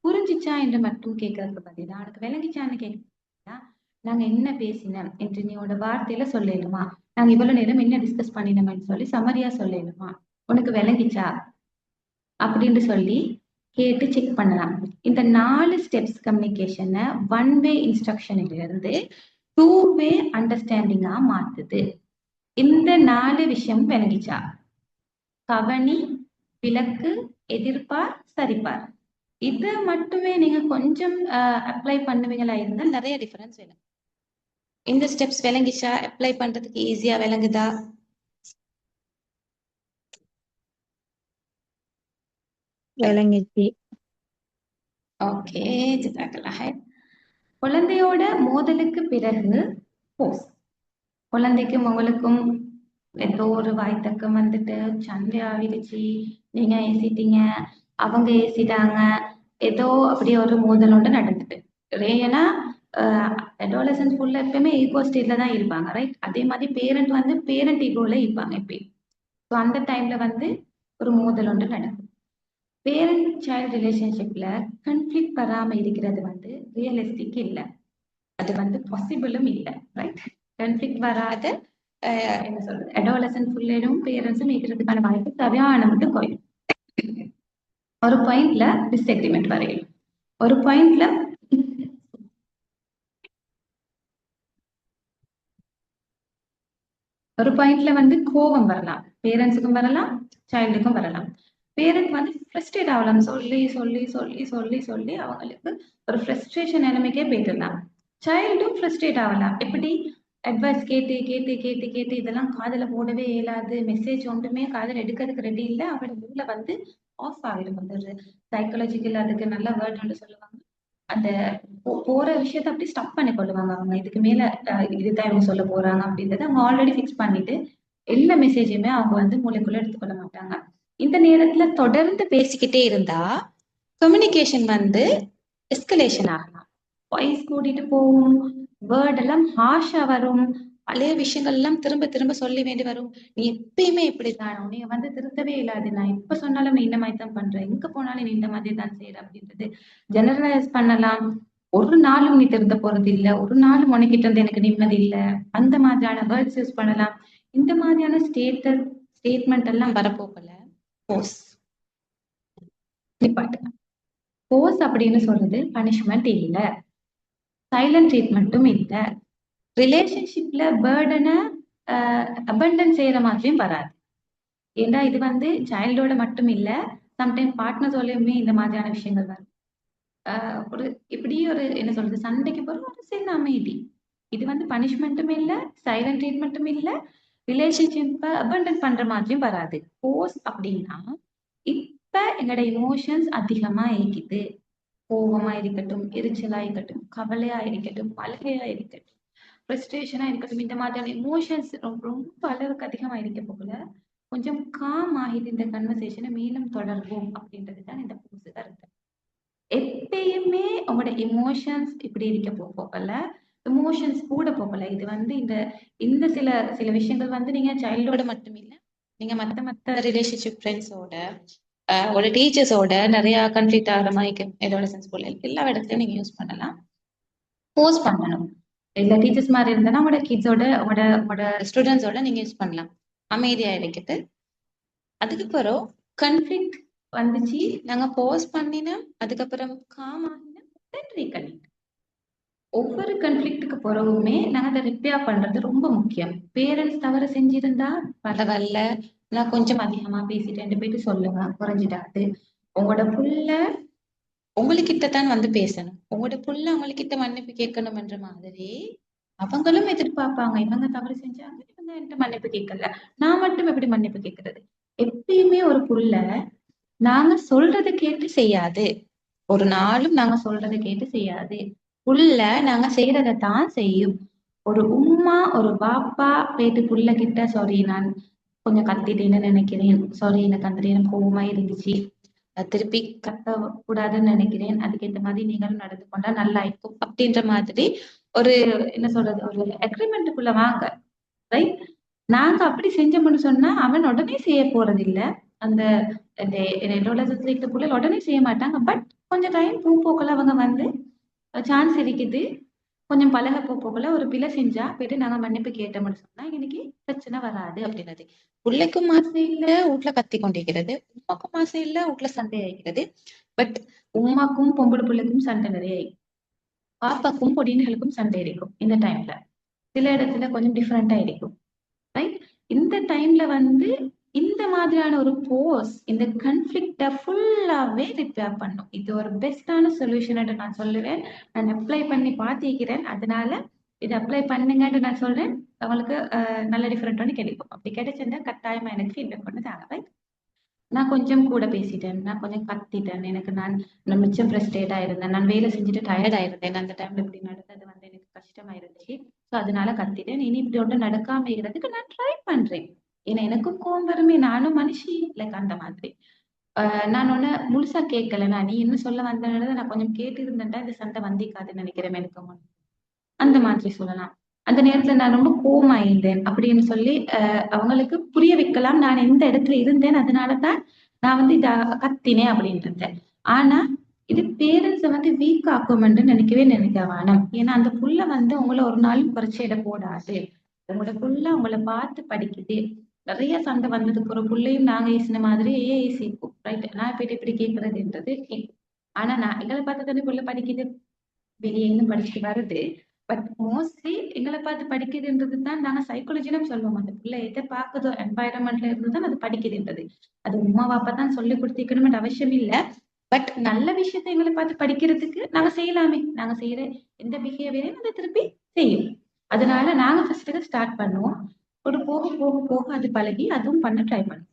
புரிஞ்சிச்சா என்று மட்டும் கேட்கறதுக்கு பதிலா உனக்கு விளங்கிச்சான்னு கேட்க, நாங்க என்ன பேசினோம் என்று நீயோட வார்த்தையில சொல்லலுமா, நாங்க இவ்வளவு நேரம் என்ன டிஸ்கஸ் பண்ணினோம்னு சொல்லி சமரியா சொல்லலுமா, உனக்கு விளங்கிச்சா அப்படின்னு சொல்லி கேட்டு செக் பண்ணலாம். இந்த 4 ஸ்டெப்ஸ் கம்யூனிகேஷனை 1 வே இன்ஸ்ட்ரக்ஷன்ல இருந்து 2 வே அண்டர்ஸ்டாண்டிங்கா மாத்துது. இந்த 4 விஷயம் விளங்கிச்சா? கவனி, விளக்கு, எதிர்பார், சரிபார். இதை மட்டுமே நீங்க கொஞ்சம் அப்ளை பண்ணுவீங்களா இருந்தா நிறைய டிஃபரன்ஸ் வேணும். இந்த ஸ்டெப்ஸ் விளங்கிச்சா? அப்ளை பண்றதுக்கு ஈஸியா விளங்குதா?
விளங்கிச்சு.
ஓகே, ஜிதாக்கல்லாஹ். குழந்தையோட மோதலுக்கு பிறகு போஸ். குழந்தைக்கும் உங்களுக்கும் ஏதோ ஒரு வாய்த்தக்கம் வந்துட்டு சண்டை ஆகிடுச்சு, நீங்க ஏசிட்டீங்க, அவங்க ஏசிட்டாங்க, ஏதோ அப்படியே ஒரு மோதல் ஒன்று நடந்துட்டு. ஏன்னா அடாலசன்ஸ் ஃபுல்ல எப்பயுமே ஈகோ ஸ்டேட்ல தான் இருப்பாங்க, ரைட்? அதே மாதிரி பேரண்ட் வந்து பேரண்ட் ஈகோல இருப்பாங்க எப்பயும். ஸோ அந்த டைம்ல வந்து ஒரு மோதல் ஒன்று நடக்கும். பேரண்ட் சைல்டு ரிலேஷன்ஷிப்ல கன்ஃப்ளிக்ட் வராம இருக்கிறது வந்து ரியலிஸ்டிக் இல்லை, அது வந்து பாசிபிளும் இல்லை, ரைட்? கன்ஃப்ளிக்ட் வராத என்ன சொல்றது, அடாலசன்ட் ஃபுல்லும் பேரண்ட்ஸும் இருக்கிறதுக்கான வாய்ப்பு சரியான மட்டும் குறையும். ஒரு பாயிண்ட்ல டிஸ்அக்ரிமெண்ட் வரையும், ஒரு பாயிண்ட்ல வந்து கோபம் வரலாம், பேரண்ட்ஸுக்கும் வரலாம், சைல்டுக்கும் வரலாம். பேரண்ட் வந்து ஃப்ரஸ்ட்ரேட் ஆகலாம், சொல்லி சொல்லி சொல்லி சொல்லி சொல்லி அவங்களுக்கு ஒரு ஃப்ரஸ்ட்ரேஷன் நிலைமைக்கே போயிட்டுலாம். சைல்டும் ஃப்ரஸ்ட்ரேட் ஆகலாம். எப்படி? அட்வைஸ் கேட்டு கேட்டு கேட்டு கேட்டு இதெல்லாம் காதுல போடவே இயலாது, மெசேஜ் ஒன்றுமே காதுல எடுக்கிறதுக்கு ரெடி இல்லை, அவரோட மூளை வந்து ஆஃப் ஆகிடும். வந்து சைக்காலஜிக்கல் அதுக்கு நல்ல வேர்ட் ஒன்று சொல்லுவாங்க, அந்த போற விஷயத்த அப்படி ஸ்டாப் பண்ணி கொள்ளுவாங்க. அவங்க இதுக்கு மேல இதுதான் இவங்க சொல்ல போறாங்க அப்படின்றத அவங்க ஆல்ரெடி ஃபிக்ஸ் பண்ணிட்டு எல்லா மெசேஜுமே அவங்க வந்து மூளைக்குள்ள எடுத்துக்கொள்ள மாட்டாங்க. இந்த நேரத்துல தொடர்ந்து பேசிக்கிட்டே இருந்தா கம்யூனிகேஷன் வந்து எஸ்கலேஷன் ஆகலாம், வாய்ஸ் கூட்டிட்டு போகும், வேர்ட் எல்லாம் ஹார்ஷா வரும், பழைய விஷயங்கள் எல்லாம் திரும்ப திரும்ப சொல்லி வேண்டி வரும். நீ எப்பயுமே இப்படித்தானோ, நீங்க வந்து திருத்தவே இல்லாது, நான் எப்ப சொன்னாலும் நீ இந்த மாதிரி தான் பண்ற, எங்க போனாலும் நீ இந்த மாதிரி தான் செய்யற அப்படின்றது ஜெனரலைஸ் பண்ணலாம். ஒரு நாளும் நீ திருத்த போறது இல்லை, ஒரு நாளும் உனக்கிட்ட இருந்து எனக்கு நிம்மதி இல்லை, அந்த மாதிரியான வேர்ட்ஸ் யூஸ் பண்ணலாம். இந்த மாதிரியான ஸ்டேட்மெண்ட் எல்லாம் வரப்போகல போஸ் நிப்பாட்டுங்க. போஸ் அப்படின்னு சொல்றது பனிஷ்மெண்ட் இல்லை, சைலண்ட் ட்ரீட்மெண்ட்டும் இல்லை, ரிலேஷன்ஷிப்ல பேர்டனை அபண்டன் செய்யற மாதிரியும் வராது. ஏன்னா இது வந்து சைல்டோட மட்டும் இல்லை, சம்டைம் பார்ட்னர்ஸோடயுமே இந்த மாதிரியான விஷயங்கள் வரும். ஒரு இப்படி ஒரு என்ன சொல்றது, சண்டைக்கு போற ஒரு சின்ன அமைதி. இது வந்து பனிஷ்மெண்ட்டும் இல்லை, சைலண்ட் ட்ரீட்மெண்ட்டும் இல்லை, ரிலேஷன்ஷிப்பை அபண்டன் பண்ற மாதிரியும் வராது. போஸ் அப்படின்னா இப்ப எங்களோட இமோஷன்ஸ் அதிகமா இருக்குது, கோபமா இருக்கட்டும், எரிச்சலா இருக்கட்டும், கவலையா இருக்கட்டும், அழுகையா இருக்கட்டும், ஃப்ரஸ்ட்ரேஷனா இருக்கட்டும், இந்த மாதிரியான இமோஷன்ஸ் ரொம்ப அளவுக்கு அதிகமா இருக்க போகல கொஞ்சம் காம் ஆகிட்டு இந்த கன்வர்சேஷனை மேலும் தொடர்வோம் அப்படின்றது தான் இந்த போஸ் கருத்து. எப்பயுமே உங்களோட இமோஷன்ஸ் இப்படி இருக்க போகல, இமோஷன்ஸ் கூட போகல. இது வந்து இந்த இந்த சில சில விஷயங்கள் வந்து நீங்க சைல்டோட மட்டும் இல்லை, நீங்க மத்த ரிலேஷன்ஷிப் ஃப்ரெண்ட்ஸோட ஒரு டீச்சர்ஸோட நிறைய கன்ஃப்ளிக்ட் ஆகிற மாதிரி அடாலசன்ஸ் போல எல்லா இடத்துலயும் நீங்க யூஸ் பண்ணலாம். போஸ் பண்ணணும். இல்ல டீச்சர்ஸ் மாதிரி இருந்தா உங்களோட கிட்ஸோட உங்களோட ஸ்டூடெண்ட்ஸோட நீங்க யூஸ் பண்ணலாம். அமைதியா இருக்கிட்டு அதுக்கப்புறம் கன்ஃப்ளிக்ட் வந்துச்சு, நாங்க போஸ் பண்ணினோம், அதுக்கப்புறம் காம் ஆகினோம், தென் ரீகனெக்ட். ஒவ்வொரு கன்ஃப்ளிக்ட்டுக்கு பிறகுமே நாங்க அதை ரிப்பேர் பண்றது ரொம்ப முக்கியம். பேரண்ட்ஸ் தவறு செஞ்சிருந்தா பரவாயில்ல, நான் கொஞ்சம் அதிகமா பேசிட்டேன் போயிட்டு சொல்லுங்க, குறைஞ்சிடாது. உங்களோட புள்ள உங்களுக்கிட்டதான் வந்து பேசணும், உங்களோட புள்ள உங்ககிட்ட மன்னிப்பு கேட்கணும் என்ற மாதிரி அவங்களும் எதிர்பார்ப்பாங்க. இவங்க தவறு செஞ்சாங்க, இவங்க என்கிட்ட மன்னிப்பு கேட்கல, நான் மட்டும் எப்படி மன்னிப்பு கேட்கறது? எப்பயுமே ஒரு புள்ள நாங்க சொல்றதை கேட்டு செய்யாது, ஒரு நாளும் நாங்க சொல்றதை கேட்டு செய்யாது. புள்ள நாங்க செய்யறதை தான் செய்யும். ஒரு உம்மா ஒரு பாப்பா போயிட்டு புள்ள கிட்ட சாரி நான் கொஞ்சம் கத்திட்டேன்னு நினைக்கிறேன். சாரி, எனக்கு அந்த நேரம் கோவமா இருந்துச்சு. திருப்பி கத்த கூடாதுன்னு நினைக்கிறேன். அதுக்கேற்ற மாதிரி நீங்களும் நடந்து கொண்டா நல்லா இருக்கும் அப்படின்ற மாதிரி ஒரு என்ன சொல்றது, ஒரு அக்ரிமெண்ட்டுக்குள்ள வாங்க. ரைட்? நாங்க அப்படி செஞ்சோம்னு சொன்னா அவன் உடனே செய்ய போறது இல்ல. அந்த என்னோட புள்ள உடனே செய்ய மாட்டாங்க. பட் கொஞ்சம் டைம் போக்குல அவங்க வந்து சான்ஸ் இருக்குது. கொஞ்சம் பழக போக்குல ஒரு பிழை செஞ்சா போயிட்டு நாங்க மன்னிப்பு கேட்டோம்னு சொன்னா இன்னைக்கு பிரச்சனை வராது அப்படின்னது. பிள்ளைக்கும் ஆசை இல்ல வீட்டுல கத்தி கொண்டிருக்கிறது, உமாக்கும் ஆசை இல்ல வீட்டுல சண்டை ஆகிக்கிறது. பட் உமாக்கும் பொம்பளை பிள்ளைக்கும் சண்டை நிறைய பாப்பாக்கும் பொடியன்களுக்கும் சண்டை இருக்கும். இந்த டைம்ல சில இடத்துல கொஞ்சம் டிஃப்ரெண்டா இருக்கும். ரைட்? இந்த டைம்ல வந்து இந்த மாதிரியான ஒரு போஸ் இந்த கன்ஃபிளிக்ட ஃபுல்லாவே ரிப்பேர் பண்ணும். இது ஒரு பெஸ்டான சொல்யூஷன் நான் சொல்லுவேன். நான் அப்ளை பண்ணி பார்த்திருக்கிறேன். அதனால இதை அப்ளை பண்ணுங்கன்னு நான் சொல்றேன். உங்களுக்கு நல்ல டிஃபரெண்ட் கிடைக்கும். அப்படி கிடைச்சிருந்தா கட்டாயமா எனக்கு ஃபீட்பேக் பண்ணி தாங்க. ரைட்? நான் கொஞ்சம் கூட பேசிட்டேன், நான் கொஞ்சம் கத்திட்டேன். எனக்கு நான் மிச்சம் ஃப்ரஸ்ட்ரேட்டா இருந்தேன், நான் வேலை செஞ்சுட்டு டயர்டா இருந்தேன். அந்த டைம்ல இப்படி நடந்தது வந்து எனக்கு கஷ்டமா இருந்துச்சு. ஸோ அதனால கத்திட்டேன். இனி இப்படி ஒன்று நடக்காம இருக்கிறதுக்கு நான் ட்ரை பண்றேன். ஏன்னா எனக்கும் கோவம் வருமே, நானும் மனுஷி. லைக் அந்த மாதிரி நான் ஒன்னு முழுசா கேட்கல. நீ என்ன சொல்ல வந்தேன்றதை நான் கொஞ்சம் கேட்டு இருந்தேன்டா இந்த சண்டை வந்திக்காதுன்னு நினைக்கிறேன் எனக்கு முன். அந்த மாதிரி சொல்லலாம். அந்த நேரத்துல நான் ரொம்ப கோவமாயிருந்தேன் அப்படின்னு சொல்லி அவங்களுக்கு புரிய வைக்கலாம் நான் எந்த இடத்துல இருந்தேன், அதனாலதான் நான் வந்து இத கத்தினேன் அப்படின்றத. ஆனா இது பேரண்ட்ஸை வந்து வீக் ஆக்கும்னு நினைக்க வேணாம். ஏன்னா அந்த புள்ள வந்து உங்களை ஒரு நாளும் குறைச்சிட போடாது. உங்களோட புள்ள உங்களை பார்த்து படிக்குது. நிறைய சண்டை வந்ததுக்கு ஒரு புள்ளையும் நாங்க ஏசின மாதிரி ஏசிக்கும். ரைட்? நான் போயிட்டு இப்படி கேட்கறதுன்றது கேட்கும். ஆனா நான் எங்களை பார்த்து தானே புள்ள படிக்குது, வெளியே இன்னும் படிச்சுட்டு வருது. பட் மோஸ்ட்லி எங்களை பார்த்து படிக்குதுன்றது தான் நாங்க சைக்காலஜிலும் சொல்லுவோம். அந்த பிள்ளை எதை பார்க்குதோ என்வாயரன்மெண்ட்ல இருந்து தான் அது படிக்குதுன்றது. அது உமா பாப்பா தான் சொல்லி கொடுத்திக்கணும்னு அவசியம் இல்லை. பட் நல்ல விஷயத்தை எங்களை பார்த்து படிக்கிறதுக்கு நாங்க செய்யலாமே. நாங்க செய்யற எந்த பிஹேவியரையும் அதை திருப்பி செய்யும். அதனால நாங்க ஃபர்ஸ்ட் ஸ்டார்ட் பண்ணுவோம். ஒரு போக போக போக அது பழகி அதுவும் பண்ண ட்ரை பண்ணுவோம்.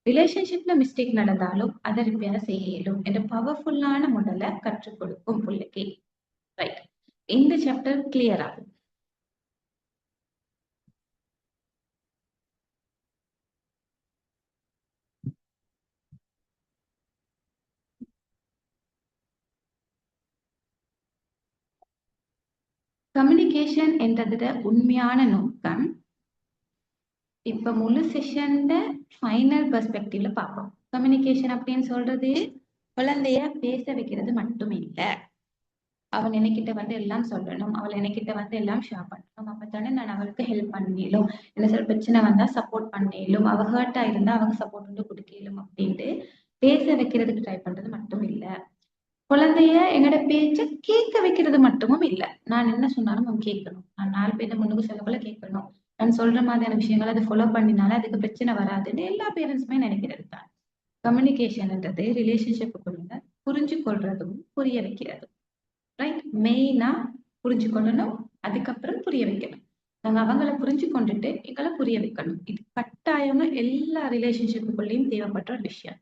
ரிலேஷன்ஷிப்ல மிஸ்டேக் நடந்தாலும் அதை ரிப்பேர் செய்ய இயலும் என்ற பவர்ஃபுல்லான மாடலை கற்றுக் கொடுக்கும் பிள்ளைக்கு. ரைட்? இந்த சாப்டர் கிளியர் ஆகும். கம்யூனிகேஷன் என்றதுட உண்மையான நோக்கம் இப்ப முழு செஷன்ல ஃபைனல் பெர்ஸ்பெக்டிவ்ல பார்ப்போம். கம்யூனிகேஷன் அப்படின்னு சொல்றது குழந்தைய பேச வைக்கிறது மட்டும் இல்லை. அவன் என்கிட்ட வந்து எல்லாம் சொல்லணும், அவள் என்கிட்ட வந்து எல்லாம் ஷேர் பண்ணணும். அப்பதானே நான் அவளுக்கு ஹெல்ப் பண்ணிடும். என்ன சில பிரச்சனை வந்தா சப்போர்ட் பண்ணிடும், அவ ஹர்ட்டா இருந்தா அவங்க சப்போர்ட் வந்து கொடுக்கலும் அப்படின்ட்டு பேச வைக்கிறதுக்கு ட்ரை பண்றது மட்டும் இல்ல. குழந்தைய எங்களோட பேச்ச கேட்க வைக்கிறது மட்டுமும் இல்ல. நான் என்ன சொன்னாலும் அவன் கேட்கணும். நான் 4 பேர் முன்னுக்கு சொல்ல போல கேட்கணும். நான் சொல்ற மாதிரியான விஷயங்களை அதை ஃபாலோ பண்ணினால அதுக்கு பிரச்சனை வராதுன்னு எல்லா பேரண்ட்ஸுமே நினைக்கிறது தான். கம்யூனிகேஷன்ன்றது ரிலேஷன்ஷிப்புக்குள்ள புரிஞ்சு கொள்றதும் புரிய வைக்கிறதும். ரைட்? மெயினா புரிஞ்சு கொள்ளணும், அதுக்கப்புறம் புரிய வைக்கணும். நாங்க அவங்களை புரிஞ்சு கொண்டுட்டு எங்களை புரிய வைக்கணும். இது கட்டாயமா எல்லா ரிலேஷன்ஷிப்புக்குள்ளேயும் தேவைப்பட்ட ஒரு விஷயம்.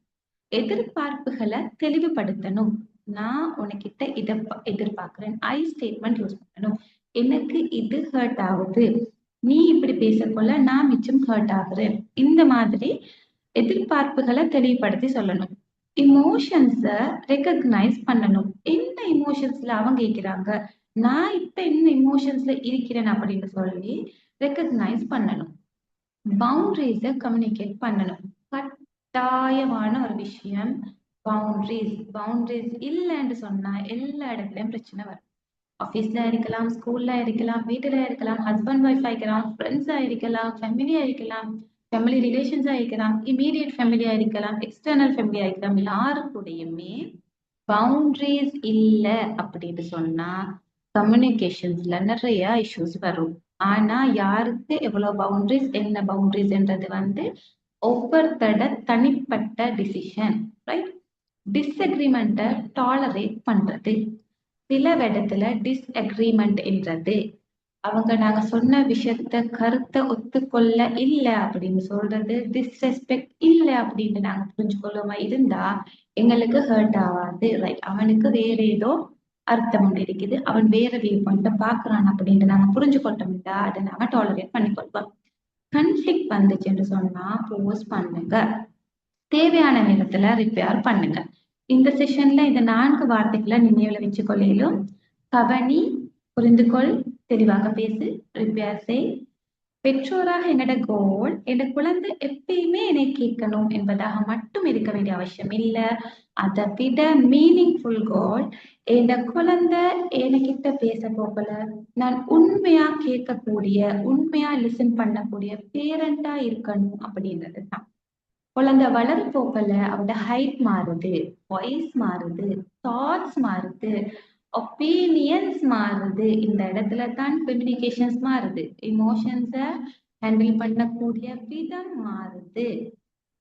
எதிர்பார்ப்புகளை தெளிவுபடுத்தணும். நான் உனக்கிட்ட இதை எதிர்பார்க்கிறேன், ஐ ஸ்டேட்மெண்ட் யூஸ் பண்ணணும். எனக்கு இது ஹர்ட் ஆகுது, நீ இப்படி பேசக்கொள்ள நான் மிச்சம் ஹர்ட் ஆகுறேன். இந்த மாதிரி எதிர்பார்ப்புகளை தெளிவுபடுத்தி சொல்லணும். இமோஷன்ஸ ரெகக்னைஸ் பண்ணணும். என்ன இமோஷன்ஸ்ல அவங்க இருக்கிறாங்க, நான் இப்ப என்ன இமோஷன்ஸ்ல இருக்கிறேன் அப்படின்னு சொல்லி ரெகக்னைஸ் பண்ணணும். பவுண்டரிஸ கம்யூனிகேட் பண்ணணும். கட்டாயமான ஒரு விஷயம் பவுண்டரிஸ். பவுண்டரிஸ் இல்லைன்னு சொன்னா எல்லா இடத்துலயும் பிரச்சனை வரும். ஆபீஸ்ல இருக்கலாம், ஸ்கூல்ல இருக்கலாம், வீட்டுல இருக்கலாம், ஹஸ்பண்ட் ஒய்ஃபா இருக்கலாம், ஃப்ரெண்ட்ஸா இருக்கலாம், ஃபேமிலியா இருக்கலாம், ஃபேமிலி ரிலேஷன்ஸா இருக்கலாம், இமீடியட் ஃபேமிலியா இருக்கலாம், எக்ஸ்டர்னல் ஃபேமிலியா இருக்கலாம். யாரு கூடயுமே பவுண்டரிஸ் இல்ல அப்படின்னு சொன்னா கம்யூனிகேஷன்ஸ்ல நிறைய இஷ்யூஸ் வரும். ஆனா யாருக்கு எவ்வளவு பவுண்டரிஸ், என்ன பவுண்டரிஸ்ன்றது வந்து ஒவ்வொருத்தட தனிப்பட்ட டிசிஷன். ரைட்? டிஸ்அக்ரிமெண்ட்டை டாலரேட் பண்றது. சில இடத்துல டிஸ்அக்ரிமெண்ட் என்றது அவங்க நாங்க சொன்ன விஷயத்த கருத்தை ஒத்துக்கொள்ள இல்லை அப்படின்னு சொல்றது. டிஸ்ரெஸ்பெக்ட் இல்லை அப்படின்னு நாங்க புரிஞ்சுக்கொள்ளாம இருந்தா எங்களுக்கு ஹர்ட் ஆகாது. ரைட்? அவனுக்கு வேற ஏதோ அர்த்தம் ஒன்று இருக்குது, அவன் வேற வியூ பாயிண்ட பாக்குறான் அப்படின்ட்டு நாங்க புரிஞ்சுக்கொண்டோம்டா அதை நாங்க டாலரேட் பண்ணிக்கொள்வோம். கன்ஃப்ளிக்ட் வந்துச்சுன்னு சொன்னா போஸ் பண்ணுங்க. தேவையான நேரத்துல ரிப்பேர் பண்ணுங்க. இந்த செஷன்ல இந்த 4 வார்த்தைகளை நினைவுல வச்சுக்கொள்ளையிலும் கவனி, புரிந்துகொள், தெளிவாக பேசு, ரிப்பேர் செய். பெற்றோராக என்னோட கோல் என் குழந்தை எப்பயுமே என்னை கேட்கணும் என்பதாக மட்டும் இருக்க வேண்டிய அவசியம் இல்லை. அதை விட மீனிங்ஃபுல் கோல் என் குழந்தை என்கிட்ட பேச போகல நான் உண்மையா கேட்கக்கூடிய உண்மையா லிசன் பண்ணக்கூடிய பேரண்டா இருக்கணும் அப்படின்றது தான். குழந்தை வளர போகல அவட ஹைட் மாறுது, வாய்ஸ் மாறுது, தாட்ஸ் மாறுது, ஒப்பீனியன்ஸ் மாறுது. இந்த இடத்துல தான் கம்யூனிகேஷன்ஸ் மாறுது. இமோஷன்ஸை ஹேண்டில் பண்ணக்கூடிய விதம் மாறுது.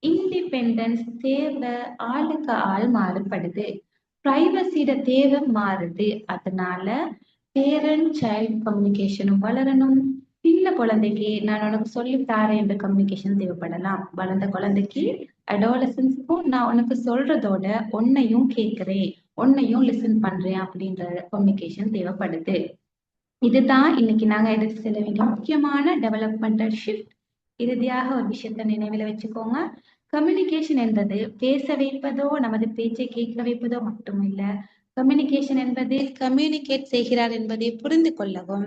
இண்டிபெண்டன்ஸ் தேவை ஆளுக்கு ஆள் மாறுபடுது. பிரைவசியோட தேவை மாறுது. அதனால பேரண்ட் சைல்ட் கம்யூனிகேஷனும் வளரணும். சின்ன குழந்தைக்கு நான் உனக்கு சொல்லி தாரேன் என்ற கம்யூனிகேஷன் தேவைப்படலாம். வளர்ந்த குழந்தைக்கு அடாலசன்ஸ்க்கும் நான் உனக்கு சொல்றதோட உன்னையும் கேட்கிறேன், உன்னையும் லிசன் பண்றேன் அப்படின்ற கம்யூனிகேஷன் தேவைப்படுது. இதுதான் இன்னைக்கு நாங்க எடுத்து செல்ல வேண்டிய முக்கியமான டெவலப்மெண்டல் ஷிஃப்ட். இறுதியாக ஒரு விஷயத்த நினைவில் வச்சுக்கோங்க. கம்யூனிகேஷன் என்பது பேச வைப்பதோ நமது பேச்சை கேட்க வைப்பதோ மட்டுமில்ல. கம்யூனிகேஷன் என்பது கம்யூனிகேட் செய்கிறார் என்பதை புரிந்து கொள்ளவும்,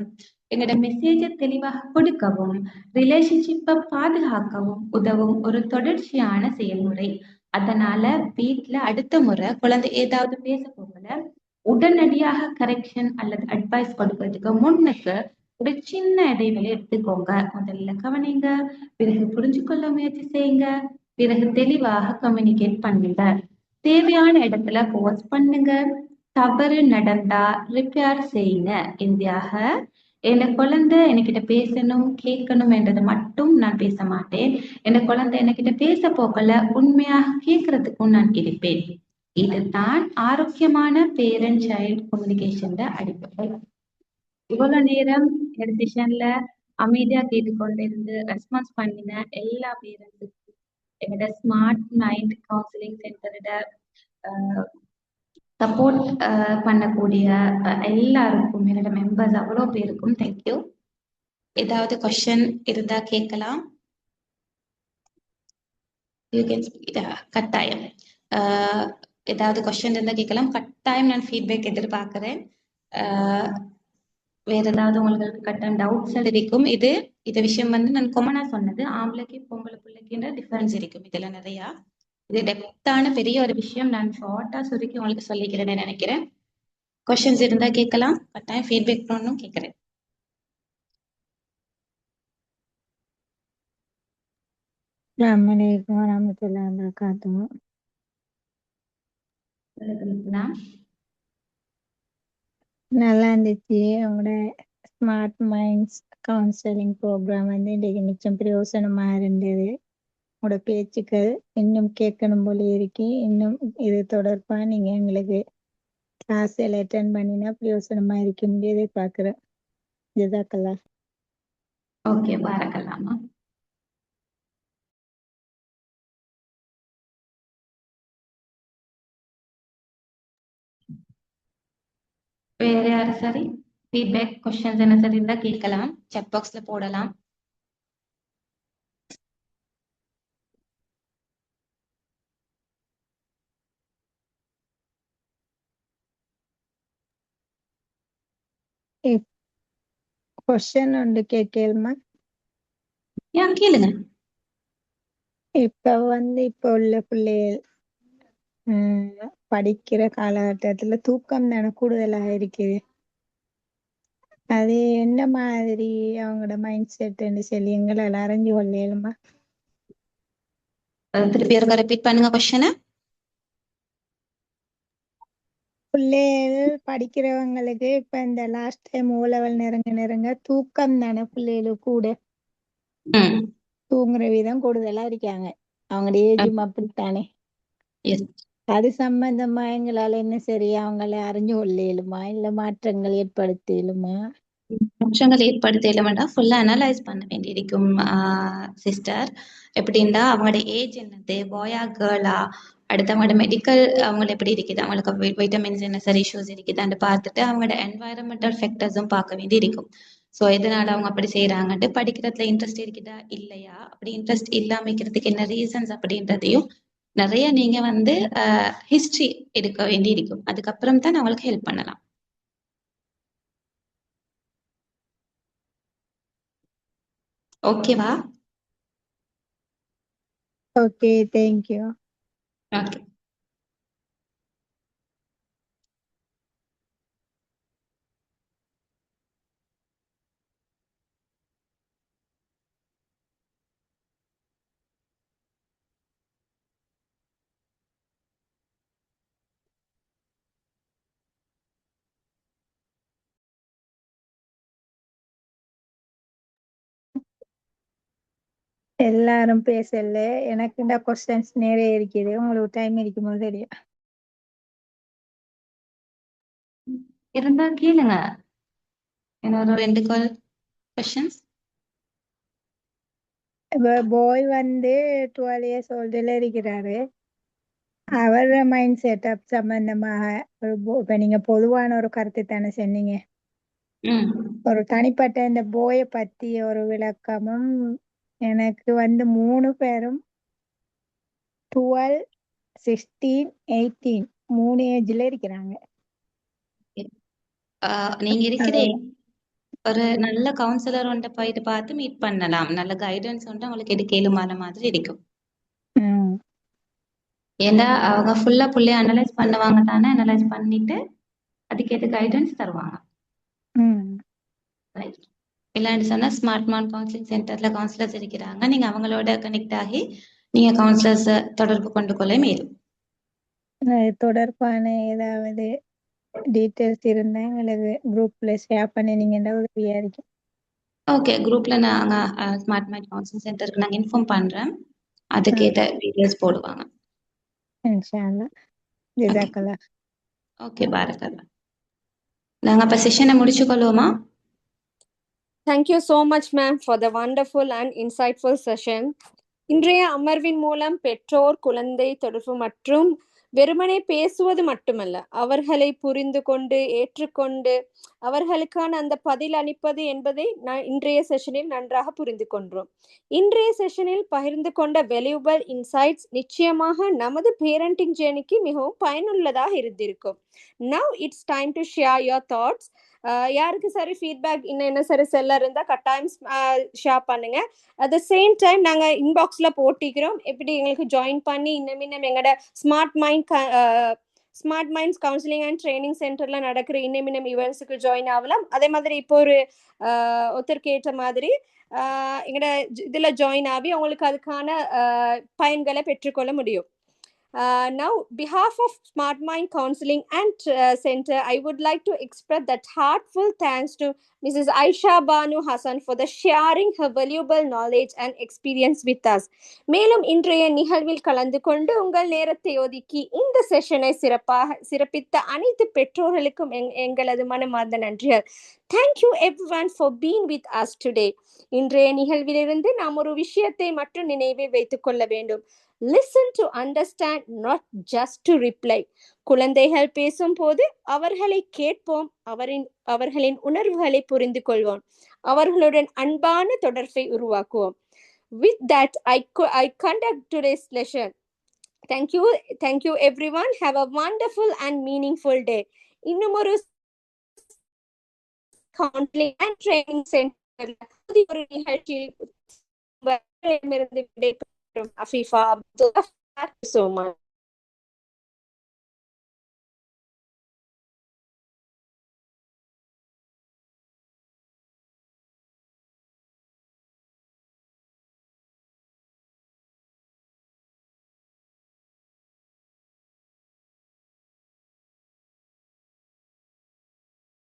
எங்களோட மெசேஜை தெளிவாக கொடுக்கவும், ரிலேஷன்ஷிப்பை பாதுகாக்கவும் உதவும் ஒரு தொடர்ச்சியான செயல்முறை. அதனால வீட்டுல அடுத்த முறை குழந்தை ஏதாவது பேச போகல உடனடியாக கரெக்ஷன் அல்லது அட்வைஸ் கொடுக்கறதுக்கு முன்னுக்கு ஒரு சின்ன இடைவெளி எடுத்துக்கோங்க. முதல்ல கவனிங்க, பிறகு புரிஞ்சு கொள்ள முயற்சி செய்யுங்க, பிறகு தெளிவாக கம்யூனிகேட் பண்ணுங்க. தேவையான இடத்துல போஸ் பண்ணுங்க. தவறு நடந்தா ரிப்பேர் செய்யுங்க. இந்தியாக என் குழந்தை என்கிட்ட பேசணும் கேட்கணும் என்றது மட்டும் நான் பேச மாட்டேன். என் குழந்தை என்கிட்ட பேச போகல உண்மையாக கேட்கறதுக்கும் நான் இருப்பேன். இதுதான் ஆரோக்கியமான பேரண்ட் சைல்ட் கம்யூனிகேஷன் அடிப்படை. இவ்வளவு நேரம் இந்த செஷன்ல அமைதியா கேட்டுக்கொண்டிருந்து ரெஸ்பான்ஸ் பண்ணின எல்லா பேரண்ட்ஸுக்கும் என்னோட ஸ்மார்ட் மைண்ட் கவுன்சிலிங் சென்டரோட சப்போர்ட் பண்ணக்கூடிய எல்லாருக்கும் என்னோட மெம்பர்ஸ் அவ்வளோ பேருக்கும் தேங்க்யூ. ஏதாவது கொஸ்டின் இருந்தா கேட்கலாம். கட்டாயம் ஏதாவது கொஸ்டின் இருந்தா கேட்கலாம். கட்டாயம் நான் ஃபீட்பேக் எதிர்பார்க்கிறேன். வேற ஏதாவது உங்களுக்கு கட்டாயம் டவுட்ஸ் இருக்கும். இது விஷயம் நான் கொமனா சொன்னது ஆம்பளைக்கு பொம்பளை பிள்ளைக்குன்ற டிஃபரன்ஸ் இருக்கும். இதுல நிறையா இது டெப்தான பெரிய ஒரு விஷயம். நான் ஷார்ட்டா சுருக்கி உங்களுக்கு சொல்லிக்கிறேன்னு நினைக்கிறேன். கொஸ்டின்ஸ் இருந்தா கேட்கலாம். கட்டாயம் ஃபீட்பேக் பண்ணணும் கேட்கிறேன்.
அஸ்ஸலாமு வரஹ்மத்துல்லாஹி வபரகாத்துஹு. நல்லா இருந்துச்சு. உங்களோட ஸ்மார்ட் மைண்ட்ஸ் கவுன்சிலிங் ப்ரோக்ராம் இன்றைக்கு மிச்சம் பிரயோசனமா இருந்தது. உங்களோட பேச்சுக்கள் இன்னும் கேட்கணும் போல இருக்கு. இன்னும் இது தொடர்பா நீங்க எங்களுக்கு கிளாஸ் எல்லாம் அட்டென்ட் பண்ணினா பிரயோசனமா இருக்கும் எதிர்பார்க்கிறேன். ஜஸாக்கல்லாஹ்.
ஓகே, பாரக்கல்லாமா. வேற யாரு சரி ஃபீட்பேக் கொஸ்டின்ஸ் என்ன சரி இருந்தா கேட்கலாம். செக் பாக்ஸ்ல போடலாம்.
கொஸ்டின் ஒன்று கேட்கலுமா?
கேளுங்க.
இப்ப இப்ப உள்ள பிள்ளைகள் படிக்கிற காலகட்டத்துல தூக்கம் தானே கூடுதலாக இருக்குது. அது என்ன மாதிரி அவங்களோட மைண்ட் செட்ன்னு சொல்லி எங்களால் அறிஞ்சு கொள்ளலுமா?
திருப்பி ஒருக்கா ரிப்பீட் பண்ணுங்க கொஸ்டினை.
பிள்ளைகள் படிக்கிறவங்களுக்கு இப்ப இந்த லாஸ்ட் டைம் ஓலவல் நெருங்க தூக்கம் தானே பிள்ளைகளுக்கு கூட தூங்குற விதம் கூடுதலா இருக்காங்க. அவங்களோட ஏஜும் அப்படித்தானே. அது சம்பந்தமா எங்களால என்ன சரியா அவங்கள அறிஞ்சு கொள்ளலுமா இல்ல மாற்றங்கள் ஏற்படுத்தலுமா?
மாற்றங்கள் ஏற்படுத்தலும்னா ஃபுல்லா அனலைஸ் பண்ண வேண்டியிருக்கும் சிஸ்டர். எப்படின்னா அவங்களோட ஏஜ் என்னது, பாயா கேர்ளா, அடுத்து அவங்களோட மெடிக்கல் அவங்களுக்கு எப்படி இருக்குது, அவங்களுக்கு வைட்டமின்ஸ் என்ன சரி இஷ்யூஸ் இருக்குதான்னு பார்த்துட்டு அவங்களோட என்வாயரன்மெண்டல் ஃபேக்டர்ஸும் பார்க்க வேண்டி இருக்கும். சோ எதனால அவங்க அப்படி செய்யறாங்கன்ட்டு படிக்கிறதுல இன்ட்ரெஸ்ட் இருக்குதா இல்லையா, அப்படி இன்ட்ரெஸ்ட் இல்லாம இருக்கிறதுக்கு என்ன ரீசன்ஸ் அப்படின்றதையும் நிறைய நீங்க வந்து ஹிஸ்டரி எடுக்க வேண்டி இருக்கும். அதுக்கப்புறம் தான் அவங்களுக்கு ஹெல்ப் பண்ணலாம். ஓகேவா?
Okay, thank you.
ஓகே.
எல்லாரும் பேசல, எனக்கு இந்த கொஸ்டின்ஸ் நிறைய இருக்குது. உங்களுக்கு டைம் இருக்கும்போது தெரியும்.
இருந்தா கேளுங்க. இன்னொரு 2 கொஸ்டின்ஸ்.
இப்போ பாய் வந்து 12 இயர்ஸ் ஓல்டுல இருக்கிறாரு. அவர் மைண்ட் செட்டப் சம்பந்தமாக இப்ப நீங்க பொதுவான ஒரு கருத்து தானே சொன்னீங்க. ஒரு தனிப்பட்ட இந்த போயை பத்தி ஒரு விளக்கமும். எனக்கு வந்து 3 பேரும் 12, 16, 18 3 ஏஜ்ல இருக்கிறாங்க.
நீங்க இருக்கிறே ஒரு நல்ல கவுன்சிலர் ஒன்றை போயிட்டு பார்த்து மீட் பண்ணலாம். நல்ல கைடன்ஸ் வந்து அவங்களுக்கு எடுக்க இயலுமான மாதிரி இருக்கும். ஏன்னா அவங்க ஃபுல்லா புள்ளைய அனலைஸ் பண்ணுவாங்க தானே, அனலைஸ் பண்ணிட்டு அதுக்கேற்ற கைடன்ஸ் தருவாங்க. இல்லைன்னு சொன்னா ஸ்மார்ட் மான் கவுன்சிலிங் சென்டர்ல கவுன்சிலர்ஸ் இருக்கிறாங்க. நீங்க அவங்களோட கனெக்ட் ஆகி நீங்க கவுன்சிலர்ஸ் தொடர்பு கொண்டு கொள்ள மேலும்
தொடர்பான ஏதாவது டீட்டெயில்ஸ் இருந்தா எங்களுக்கு குரூப்ல ஷேர் பண்ணினீங்கன்னா உதவியா இருக்கும்.
ஓகே, குரூப்ல நாங்க ஸ்மார்ட் மைண்ட் கவுன்சிலிங் சென்டருக்கு நாங்க இன்ஃபார்ம் பண்றேன். அதுக்கேற்ற டீட்டெயில்ஸ் போடுவாங்க.
இன்ஷா அல்லாஹ். ஜஸாக்கல்லாஹ்.
ஓகே, பாரக்கல்லாஹ். நாங்க அப்ப செஷனை முடிச்சு கொள்வோமா?
Thank you so much, ma'am, for the wonderful and insightful session. இன்றைய அமர்வின் மூலம் பெற்றோர் குழந்தை தொடர்பு மற்றும் வெறுமனே பேசுவது மட்டுமல்ல, அவர்களை புரிந்து கொண்டு ஏற்றுக்கொண்டு அவர்களுக்கான அந்த பதில் அளிப்பது என்பதை இன்றைய செஷனில் நன்றாக புரிந்து கொண்டோம். இன்றைய செஷனில் பகிர்ந்து கொண்ட வேல்யூபிள் இன்சைட்ஸ் நிச்சயமாக நமது பேரண்டிங் ஜேர்னிக்கு மிகவும் பயனுள்ளதாக இருந்திருக்கும். Now it's time to share your thoughts. யாருக்கு சரி ஃபீட்பேக் என்ன சரி செல்ல இருந்தால் கட்டாயம் ஷேர் பண்ணுங்க. அட் த சேம் டைம் நாங்கள் இன்பாக்ஸில் போட்டிக்கிறோம். எப்படி எங்களுக்கு ஜாயின் பண்ணி இன்னும் எங்களோட smart minds counselling and training சென்டரில் நடக்கிற இன்னும் ஈவெண்ட்ஸுக்கு ஜாயின் ஆகலாம். அதே மாதிரி இப்போ ஒரு ஒருத்தருக்கு ஏற்ற மாதிரி எங்களோட இதில் ஜாயின் ஆகி உங்களுக்கு அதுக்கான பயன்களை பெற்றுக்கொள்ள முடியும். Now, behalf of Smart Mind Counseling and Center, I would like to express that heartfelt thanks to Mrs. Aisha Banu Hassan for the sharing her valuable knowledge and experience with us. மேலும் இன்றைய நிகழ்வில் கலந்து கொண்டு உங்கள் நேரத்தை ஒதுக்கி இந்த செஷனை சிறப்பித்த அனைத்து பெற்றோர்களுக்கும் எங்களது மனமார்ந்த நன்றிகள். Thank you everyone for being with us today. இன்றைய நிகழ்விலிருந்து நாம் ஒரு விஷயத்தை மட்டும் நினைவில் வைத்துக் கொள்ள வேண்டும். Listen to understand, not just to reply. குழந்தைகள் பேசும் போது அவர்களை கேட்போம், அவர்களின் உணர்வுகளை புரிந்து கொள்வோம், அவர்களுடன் அன்பான தொடர்பை உருவாக்குவோம். With that, I conduct today's lesson. Thank you everyone. Have a wonderful and meaningful day. இன்னும் ஒரு counseling and training center புதிய ஒரு நிகழ்ச்சியில் Afifa Abdul. Thank you so much.